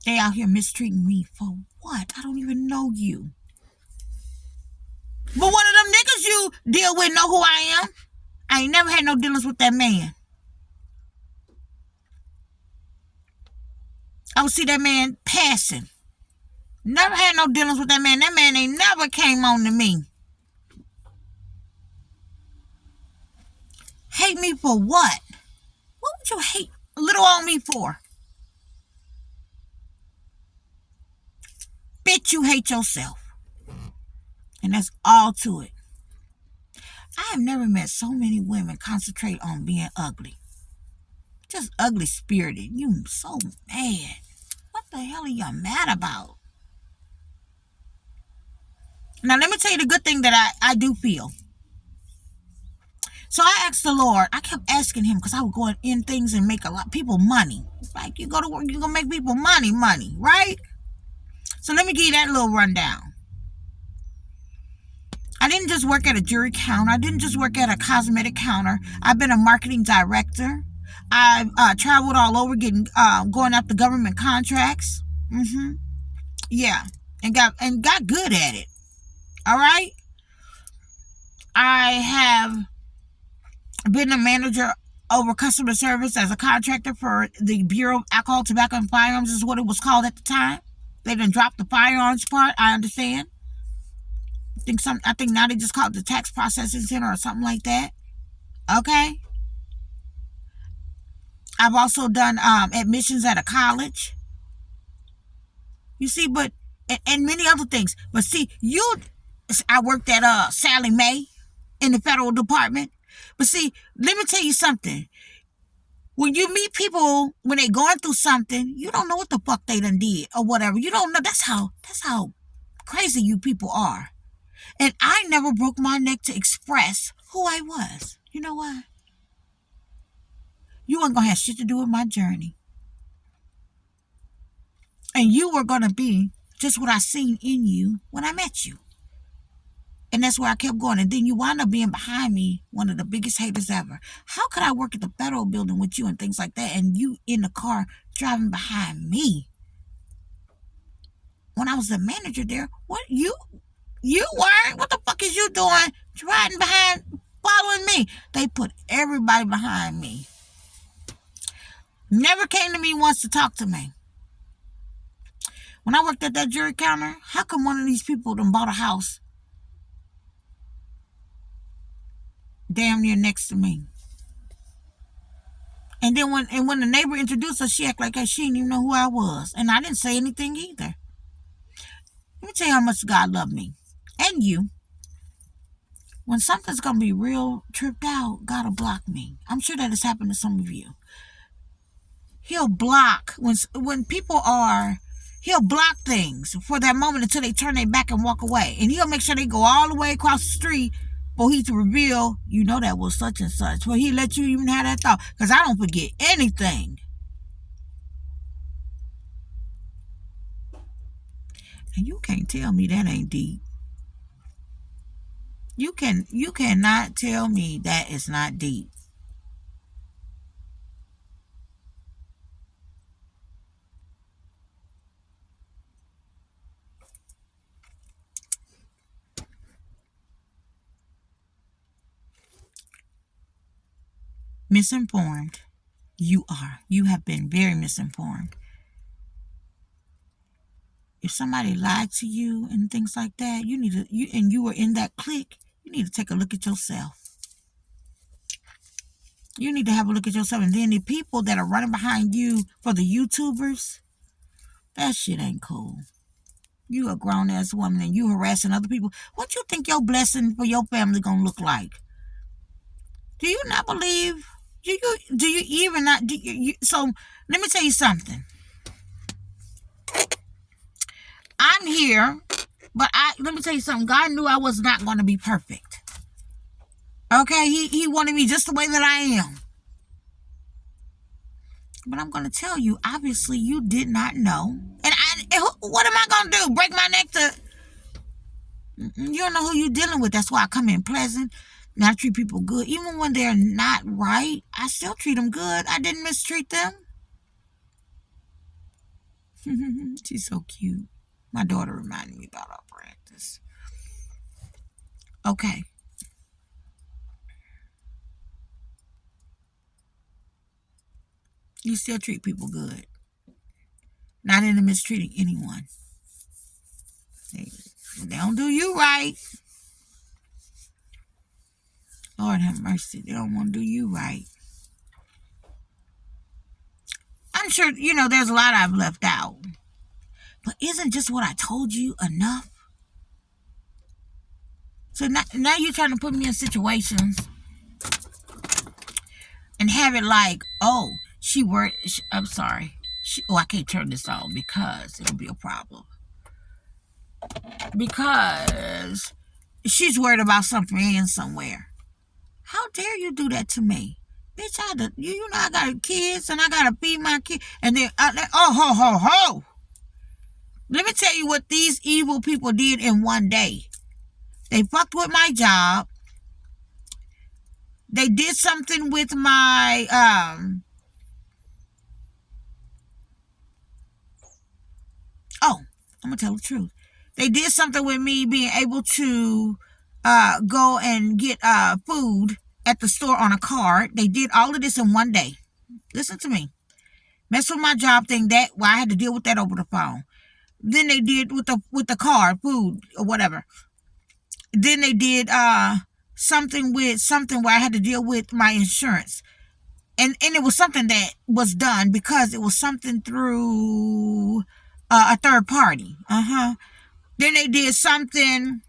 They out here mistreating me for what? I don't even know you. But one of them niggas you deal with know who I am. I ain't never had no dealings with that man. I would see that man passing. Never had no dealings with that man. That man ain't never came on to me. Hate me for what? What would you hate little on me for? Bitch, you hate yourself. And that's all to it. I have never met so many women concentrate on being ugly. Just ugly spirited. You so mad. What the hell are you mad about? Now, let me tell you the good thing that I do feel. So I asked the Lord, I kept asking him, because I would go in things and make a lot of people money. Like, you go to work, you're going to make people money, right? So let me give you that little rundown. I didn't just work at a jewelry counter. I didn't just work at a cosmetic counter. I've been a marketing director. I've traveled all over going after government contracts. Yeah. And got good at it. All right? I have been a manager over customer service as a contractor for the Bureau of Alcohol, Tobacco, and Firearms is what it was called at the time. They didn't drop the firearms part, I understand. I think now they just call it the tax processing center or something like that. Okay? I've also done admissions at a college. You see, but and many other things. But see, I worked at Sallie Mae in the federal department. But see, let me tell you something. When you meet people when they're going through something, you don't know what the fuck they done did or whatever. You don't know. That's how crazy you people are. And I never broke my neck to express who I was. You know why? You weren't going to have shit to do with my journey. And you were going to be just what I seen in you when I met you. And that's where I kept going. And then you wound up being behind me, one of the biggest haters ever. How could I work at the federal building with you and things like that, and you in the car driving behind me? When I was the manager there, what you weren't? What the fuck is you doing riding behind, following me? They put everybody behind me. Never came to me once to talk to me. When I worked at that jewelry counter, how come one of these people done bought a house damn near next to me? And then when the neighbor introduced her, she acted like she didn't even know who I was. And I didn't say anything either. Let me tell you how much God loved me. And you. When something's gonna be real tripped out, God'll block me. I'm sure that has happened to some of you. He'll block when people are. He'll block things for that moment until they turn their back and walk away, and he'll make sure they go all the way across the street for he to reveal, you know, that was such and such. Well, he let you even have that thought, because I don't forget anything. And you can't tell me that ain't deep. You cannot tell me that is not deep. Misinformed. You are. You have been very misinformed. If somebody lied to you and things like that, you were in that clique, you need to take a look at yourself. You need to have a look at yourself. And then the people that are running behind you for the YouTubers, that shit ain't cool. You a grown ass woman and you harassing other people. What you think your blessing for your family gonna look like? Do you not believe? Do you even not? So let me tell you something. I'm here, but let me tell you something. God knew I was not going to be perfect. Okay, he wanted me just the way that I am. But I'm going to tell you, obviously, you did not know. And what am I going to do? Break my neck to... You don't know who you're dealing with. That's why I come in pleasant. And I treat people good. Even when they're not right, I still treat them good. I didn't mistreat them. She's so cute. My daughter reminded me about our practice. Okay. You still treat people good. Not into mistreating anyone. They don't do you right. Lord have mercy. They don't want to do you right. I'm sure, there's a lot I've left out. But isn't just what I told you enough? So now you're trying to put me in situations and have it like, oh, I'm sorry. I can't turn this on because it'll be a problem. Because she's worried about something somewhere. How dare you do that to me? Bitch, I got kids and I gotta feed my kids. And then, ho. Let me tell you what these evil people did in one day. They fucked with my job. They did something with my, I'm gonna tell the truth. They did something with me being able to go and get food at the store on a card. They did all of this in one day. Listen to me. Mess with my job thing. I had to deal with that over the phone. Then they did with the card, food or whatever. Then they did something where I had to deal with my insurance. And it was something that was done because it was something through a third party. Then they did something.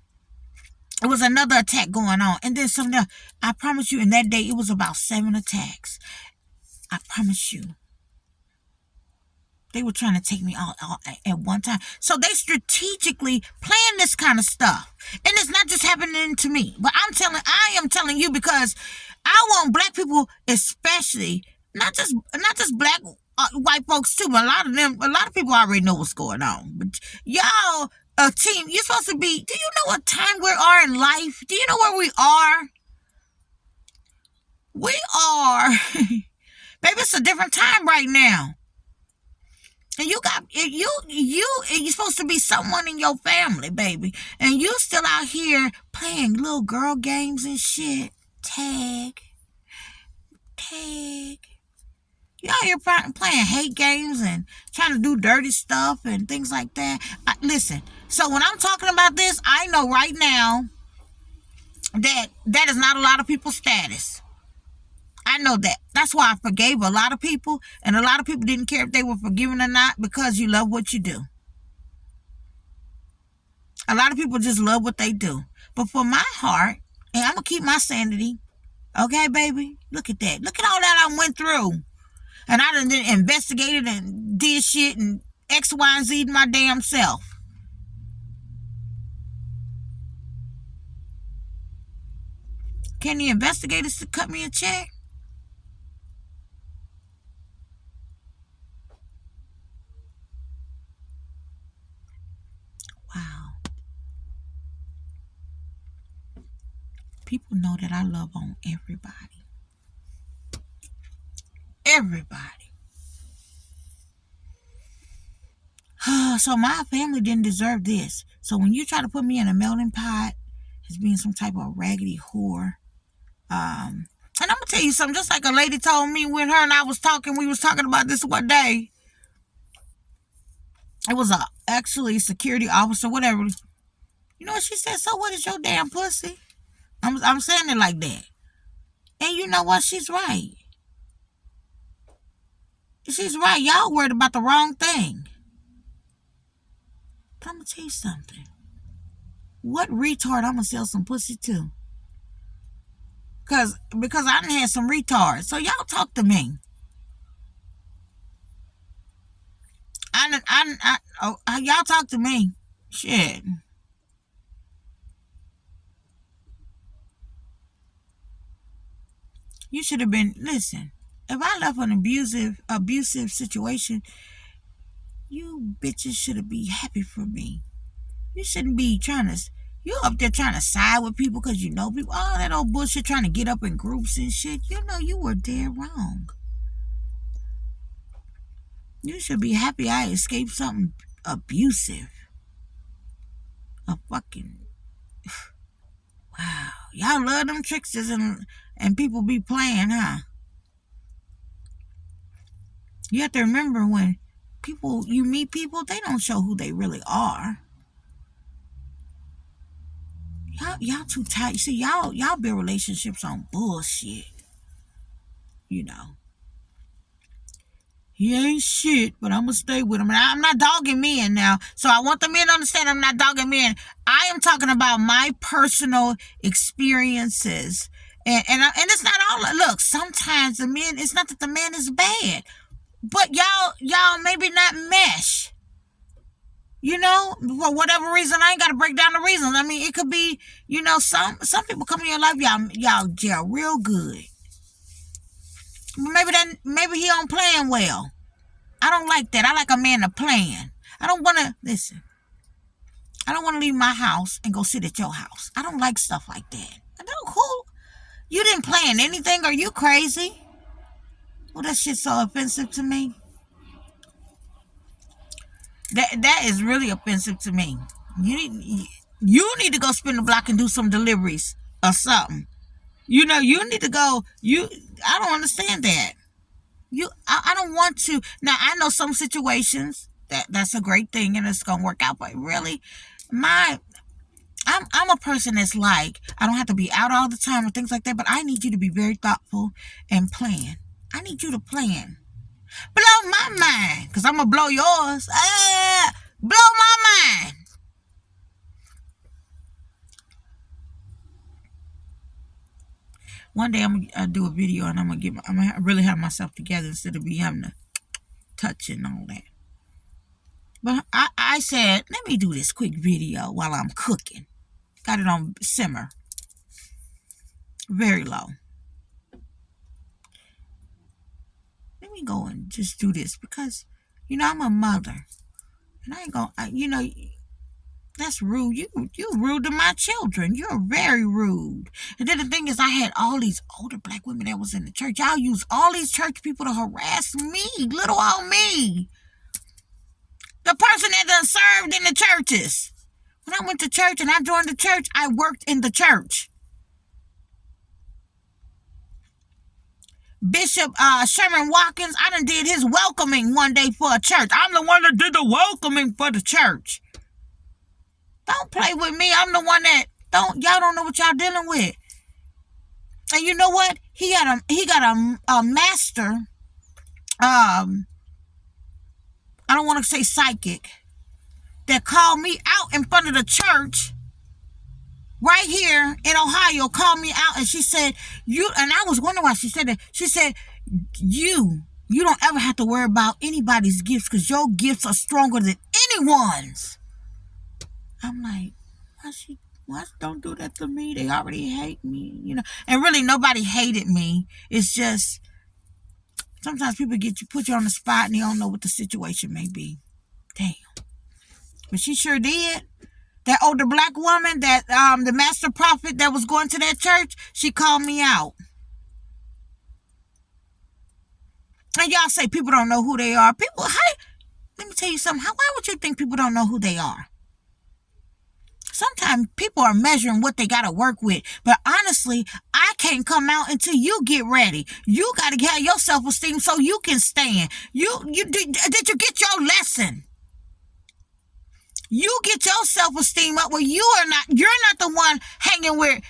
It was another attack going on. And then something else. I promise you, in that day, it was about 7 attacks. I promise you. They were trying to take me out at one time. So they strategically plan this kind of stuff. And it's not just happening to me. But I am telling you because I want black people, especially, not just black white folks too, but a lot of people already know what's going on. But y'all, a team, you're supposed to be, do you know what time we are in life? Do you know where we are? We are, baby, it's a different time right now. And you're supposed to be someone in your family, baby. And you still out here playing little girl games and shit. Tag. You out here playing hate games and trying to do dirty stuff and things like that. Listen, so when I'm talking about this, I know right now that is not a lot of people's status. I know that. That's why I forgave a lot of people, and a lot of people didn't care if they were forgiven or not because you love what you do. A lot of people just love what they do. But for my heart And I'm going to keep my sanity. Okay, baby? Look at that. Look at all that I went through. And I done investigated and did shit and X, Y, and Z my damn self. Can the investigators cut me a check? Wow. People know that I love on everybody. Everybody. So my family didn't deserve this. So when you try to put me in a melting pot as being some type of raggedy whore, and I'm gonna tell you something, just like a lady told me when her and I was talking, we was talking about this one day. It was actually security officer, whatever. You know what she said? So what is your damn pussy? I'm saying it like that. And you know what? She's right. She's right. Y'all worried about the wrong thing. But I'm gonna tell you something. What retard I'm gonna sell some pussy to? Because I done had some retards. So y'all talk to me. Y'all talk to me. Shit. You should have been, listen, if I left an abusive situation, you bitches should be happy for me. You shouldn't be you up there trying to side with people because you know people, all that old bullshit, trying to get up in groups and shit. You know you were dead wrong. You should be happy I escaped something abusive. A fucking, wow. Y'all love them tricksters and people be playing, huh? You have to remember when you meet people, they don't show who they really are. Y'all too tight. See, y'all build relationships on bullshit. You know. He ain't shit, but I'm gonna stay with him. And I'm not dogging men now. So I want the men to understand I'm not dogging men. I am talking about my personal experiences. And it's not all, look, sometimes the men, it's not that the man is bad. But y'all maybe not mesh. You know, for whatever reason, I ain't got to break down the reasons. I mean, it could be, you know, some people come in your life, y'all gel real good. Maybe he don't plan well. I don't like that. I like a man to plan. I don't want to, listen, I don't want to leave my house and go sit at your house. I don't like stuff like that. I know, who? You didn't plan anything? Are you crazy? Well, that shit's so offensive to me. That is really offensive to me. You need to go spin the block and do some deliveries or something. You know, you need to go. I don't understand that. I don't want to. Now, I know some situations that's a great thing and it's gonna work out, but really, I'm a person that's like, I don't have to be out all the time or things like that, but I need you to be very thoughtful and plan. I need you to plan. Blow my mind, because I'm going to blow yours. Blow my mind. One day I'm going to do a video and I'm going to really have myself together instead of me having to touch and all that. But I said, let me do this quick video while I'm cooking. Got it on simmer. Very low. Let me go and just do this because, you know, I'm a mother. And I ain't gonna, you know, that's rude. You rude to my children. You're very rude. And then the thing is, I had all these older black women that was in the church. Y'all use all these church people to harass me, little old me. The person that done served in the churches. When I went to church and I joined the church, I worked in the church. Bishop Sherman Watkins, I done did his welcoming one day for a church. I'm the one that did the welcoming for the church. Don't play with me. I'm the one that y'all don't know what y'all dealing with. And you know what? He got a master. I don't want to say psychic, that called me out in front of the church right here in Ohio called me out, and she said, and I was wondering why she said that. She said, you don't ever have to worry about anybody's gifts because your gifts are stronger than anyone's. I'm like, why don't do that to me? They already hate me, And really, nobody hated me. It's just sometimes people put you on the spot and they don't know what the situation may be. Damn. But she sure did. That older black woman, that the master prophet that was going to that church, she called me out. And y'all say people don't know who they are. Let me tell you something. Why would you think people don't know who they are? Sometimes people are measuring what they got to work with. But honestly, I can't come out until you get ready. You got to have your self-esteem so you can stand. Did you get your lesson? You get your self-esteem up where you're not the one hanging with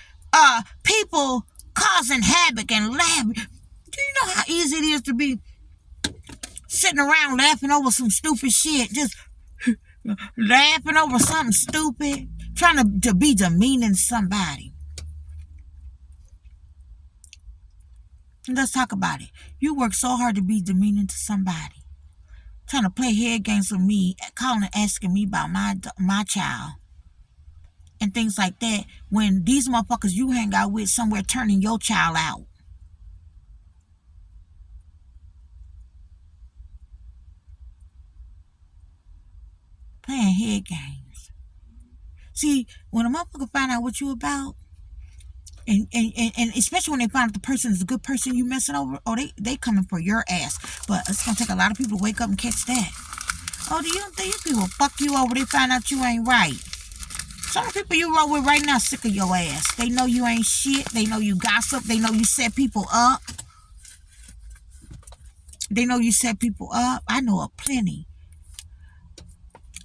people causing havoc and laughing. Do you know how easy it is to be sitting around laughing over some stupid shit? Just laughing over something stupid, trying to be demeaning to somebody. Let's talk about it. You work so hard to be demeaning to somebody, trying to play head games with me, calling and asking me about my child and things like that, when these motherfuckers you hang out with somewhere turning your child out. Playing head games. See, when a motherfucker find out what you about, and especially when they find out the person is a good person you messing over, they coming for your ass. But it's gonna take a lot of people to wake up and catch that. Oh, do you think these people fuck you over? They find out you ain't right. Some people you roll with right now sick of your ass. They know you ain't shit. They know you gossip. They know you set people up. I know of plenty.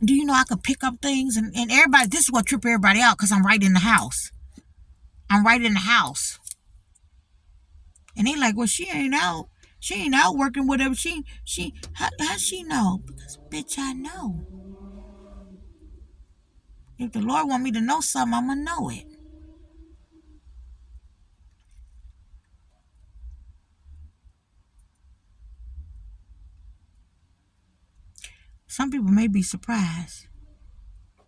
Do you know I could pick up things? And everybody, this is what trip everybody out because I'm right in the house. And they like, well, she ain't out. She ain't out working whatever. How she know? Because, bitch, I know. If the Lord want me to know something, I'm going to know it. Some people may be surprised.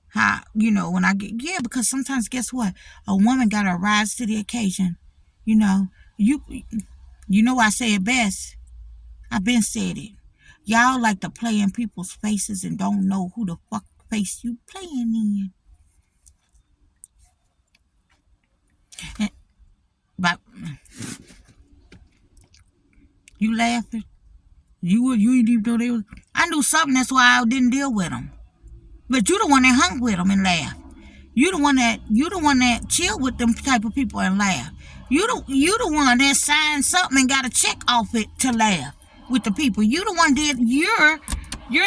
How, when I get, because sometimes, guess what? A woman got to rise to the occasion. You know I say it best. I've been said it. Y'all like to play in people's faces and don't know who the fuck face you playing in. But you laughing? You didn't even know they was. I knew something. That's why I didn't deal with them. But you the one that hung with them and laughed. You the one that chill with them type of people and laugh. You the one that signed something and got a check off it to laugh with the people. You the one did. You're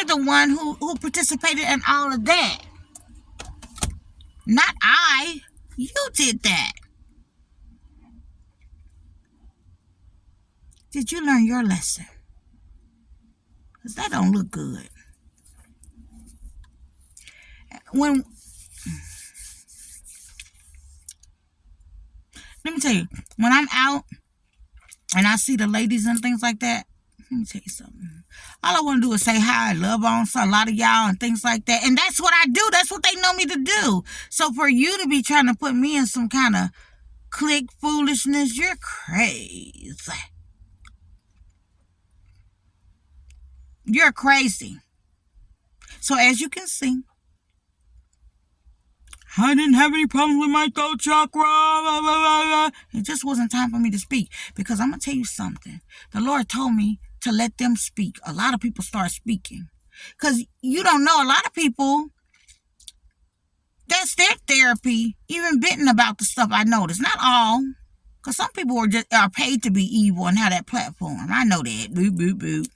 the one who participated in all of that. Not I. You did that. Did you learn your lesson? Because that don't look good. Let me tell you, when I'm out and I see the ladies and things like that, let me tell you something. All I want to do is say hi, love on a lot of y'all and things like that. And that's what I do. That's what they know me to do. So for you to be trying to put me in some kind of clique foolishness, you're crazy. You're crazy. So as you can see, I didn't have any problem with my throat chakra. Blah, blah, blah. It just wasn't time for me to speak. Because I'm going to tell you something. The Lord told me to let them speak. A lot of people start speaking. Because you don't know, a lot of people, that's their therapy, even venting about the stuff I noticed. Not all. Because some people are paid to be evil and have that platform. I know that. Boop, boop, boop.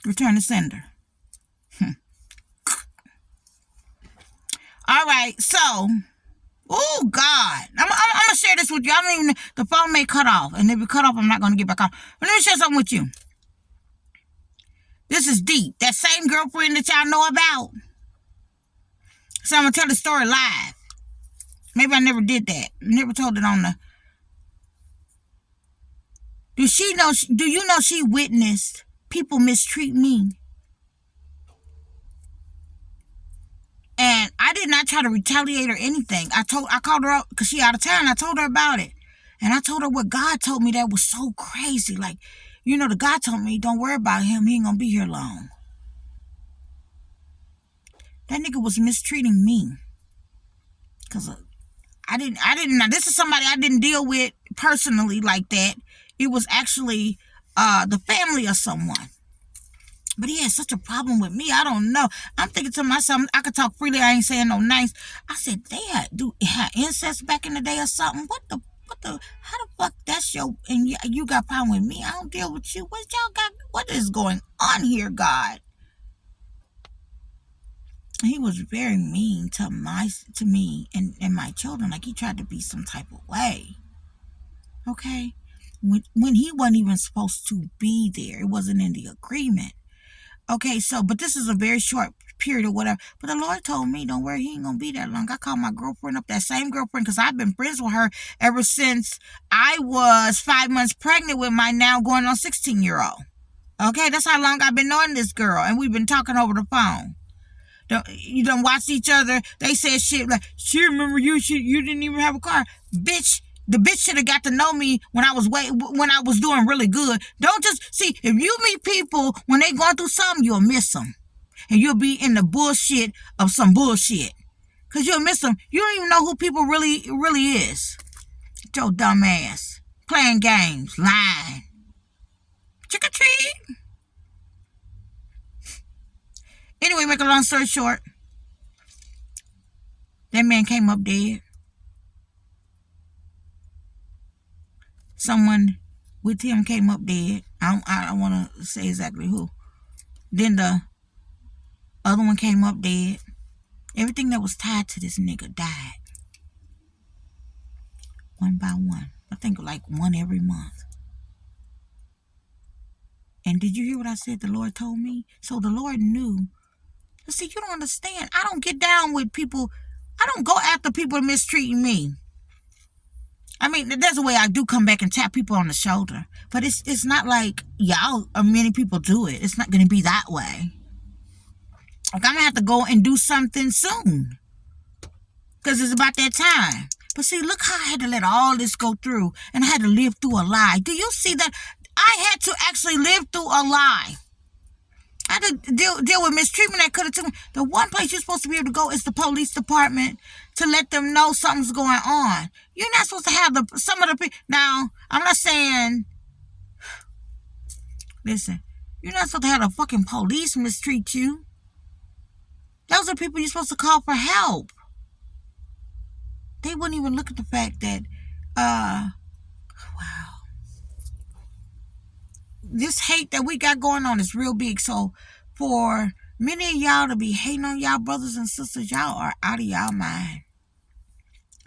Return to sender. All right, so, oh, God. I'm going to share this with you. I don't even, the phone may cut off. And if it cut off, I'm not going to get back on. But let me share something with you. This is deep. That same girlfriend that y'all know about. So I'm going to tell the story live. Maybe I never did that. Never told it on the... Do you know she witnessed people mistreat me? And I did not try to retaliate or anything. I called her up because she out of town. I told her about it. And I told her what God told me that was so crazy. Like, the God told me, don't worry about him. He ain't going to be here long. That nigga was mistreating me. Because I didn't, now this is somebody I didn't deal with personally like that. It was actually the family of someone. But he had such a problem with me. I don't know. I'm thinking to myself, I could talk freely. I ain't saying no nice. I said, they had incest back in the day or something. How the fuck that's and you got problem with me? I don't deal with you. What is going on here, God? He was very mean to me and my children. Like he tried to be some type of way. Okay? When he wasn't even supposed to be there. It wasn't in the agreement. Okay, but this is a very short period or whatever. But the Lord told me, don't worry, he ain't going to be that long. I called my girlfriend up, that same girlfriend, because I've been friends with her ever since I was 5 months pregnant with my now going on 16-year-old. Okay, that's how long I've been knowing this girl, and we've been talking over the phone. You done watched each other. They said shit like, she remember you didn't even have a car. Bitch. The bitch should have got to know me when I was doing really good. Don't just see, if you meet people when they going through something, you'll miss them. And you'll be in the bullshit of some bullshit. Because you'll miss them. You don't even know who people really is. Your dumb ass. Playing games. Lying. Trick or treat. Anyway, make a long story short. That man came up dead. Someone with him came up dead. I don't want to say exactly who. Then the other one came up dead. Everything that was tied to this nigga died. One by one. I think like one every month. And did you hear what I said the Lord told me? So the Lord knew. See, you don't understand. I don't get down with people. I don't go after people mistreating me. I mean, there's a way I do come back and tap people on the shoulder. But it's not like many people do it. It's not going to be that way. Like, I'm going to have to go and do something soon. Because it's about that time. But see, look how I had to let all this go through. And I had to live through a lie. Do you see that? I had to actually live through a lie. I had to deal with mistreatment that could have taken. The one place you're supposed to be able to go is the police department to let them know something's going on. You're not supposed to have some of the people. Now, I'm not saying, listen, you're not supposed to have the fucking police mistreat you. Those are people you're supposed to call for help. They wouldn't even look at the fact that, wow. This hate that we got going on is real big. So for many of y'all to be hating on y'all brothers and sisters, y'all are out of y'all mind.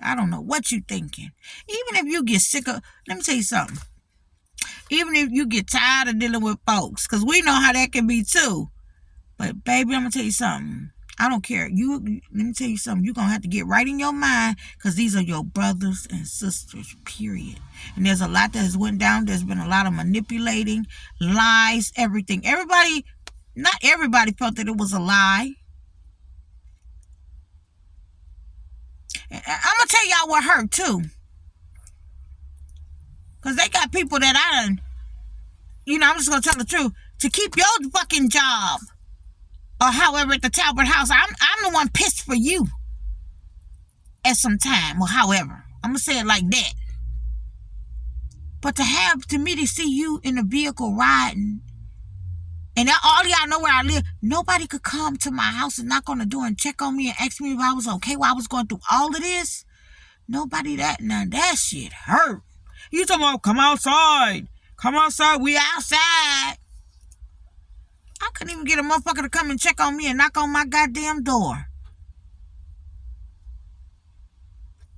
I don't know what you thinking. Even if you get sick of, let me tell you something. Even if you get tired of dealing with folks, because we know how that can be too. But baby, I'm going to tell you something. I don't care. Let me tell you something. You're going to have to get right in your mind, because these are your brothers and sisters, period. And there's a lot that has went down. There's been a lot of manipulating, lies, everything. Not everybody felt that it was a lie. And I'm going to tell y'all what hurt too. Because they got people that I'm just going to tell the truth. To keep your fucking job, or however at the Talbert House, I'm the one pissed for you at some time, or however. I'm going to say it like that. But to me to see you in a vehicle riding, and all y'all know where I live, nobody could come to my house and knock on the door and check on me and ask me if I was okay while I was going through all of this. Nobody that shit hurt. You talking about come outside, we outside. I couldn't even get a motherfucker to come and check on me and knock on my goddamn door.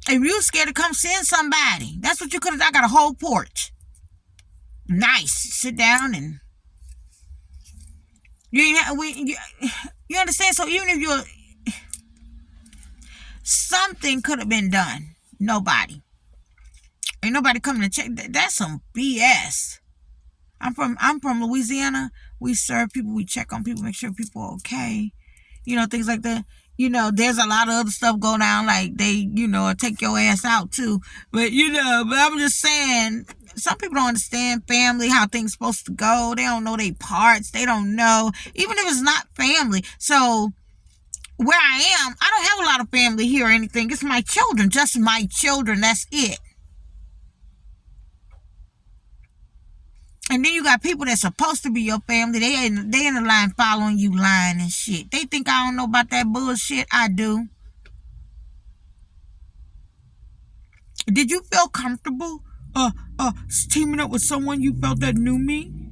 If you scared to come send somebody, that's what you could have done. I got a whole porch. Nice. Sit down and you understand? So even if Something could have been done. Nobody. Ain't nobody coming to check. That's some BS. I'm from Louisiana. We serve people. We check on people. Make sure people are okay. Things like that. There's a lot of other stuff going on. Like they, take your ass out too. But but I'm just saying, some people don't understand family, how things supposed to go. They don't know their parts. They don't know, even if it's not family. So where I am, I don't have a lot of family here or anything. It's my children, just my children. That's it. And then you got people that's supposed to be your family. They in the line following you, lying and shit. They think I don't know about that bullshit. I do. Did you feel comfortable teaming up with someone you felt that knew me?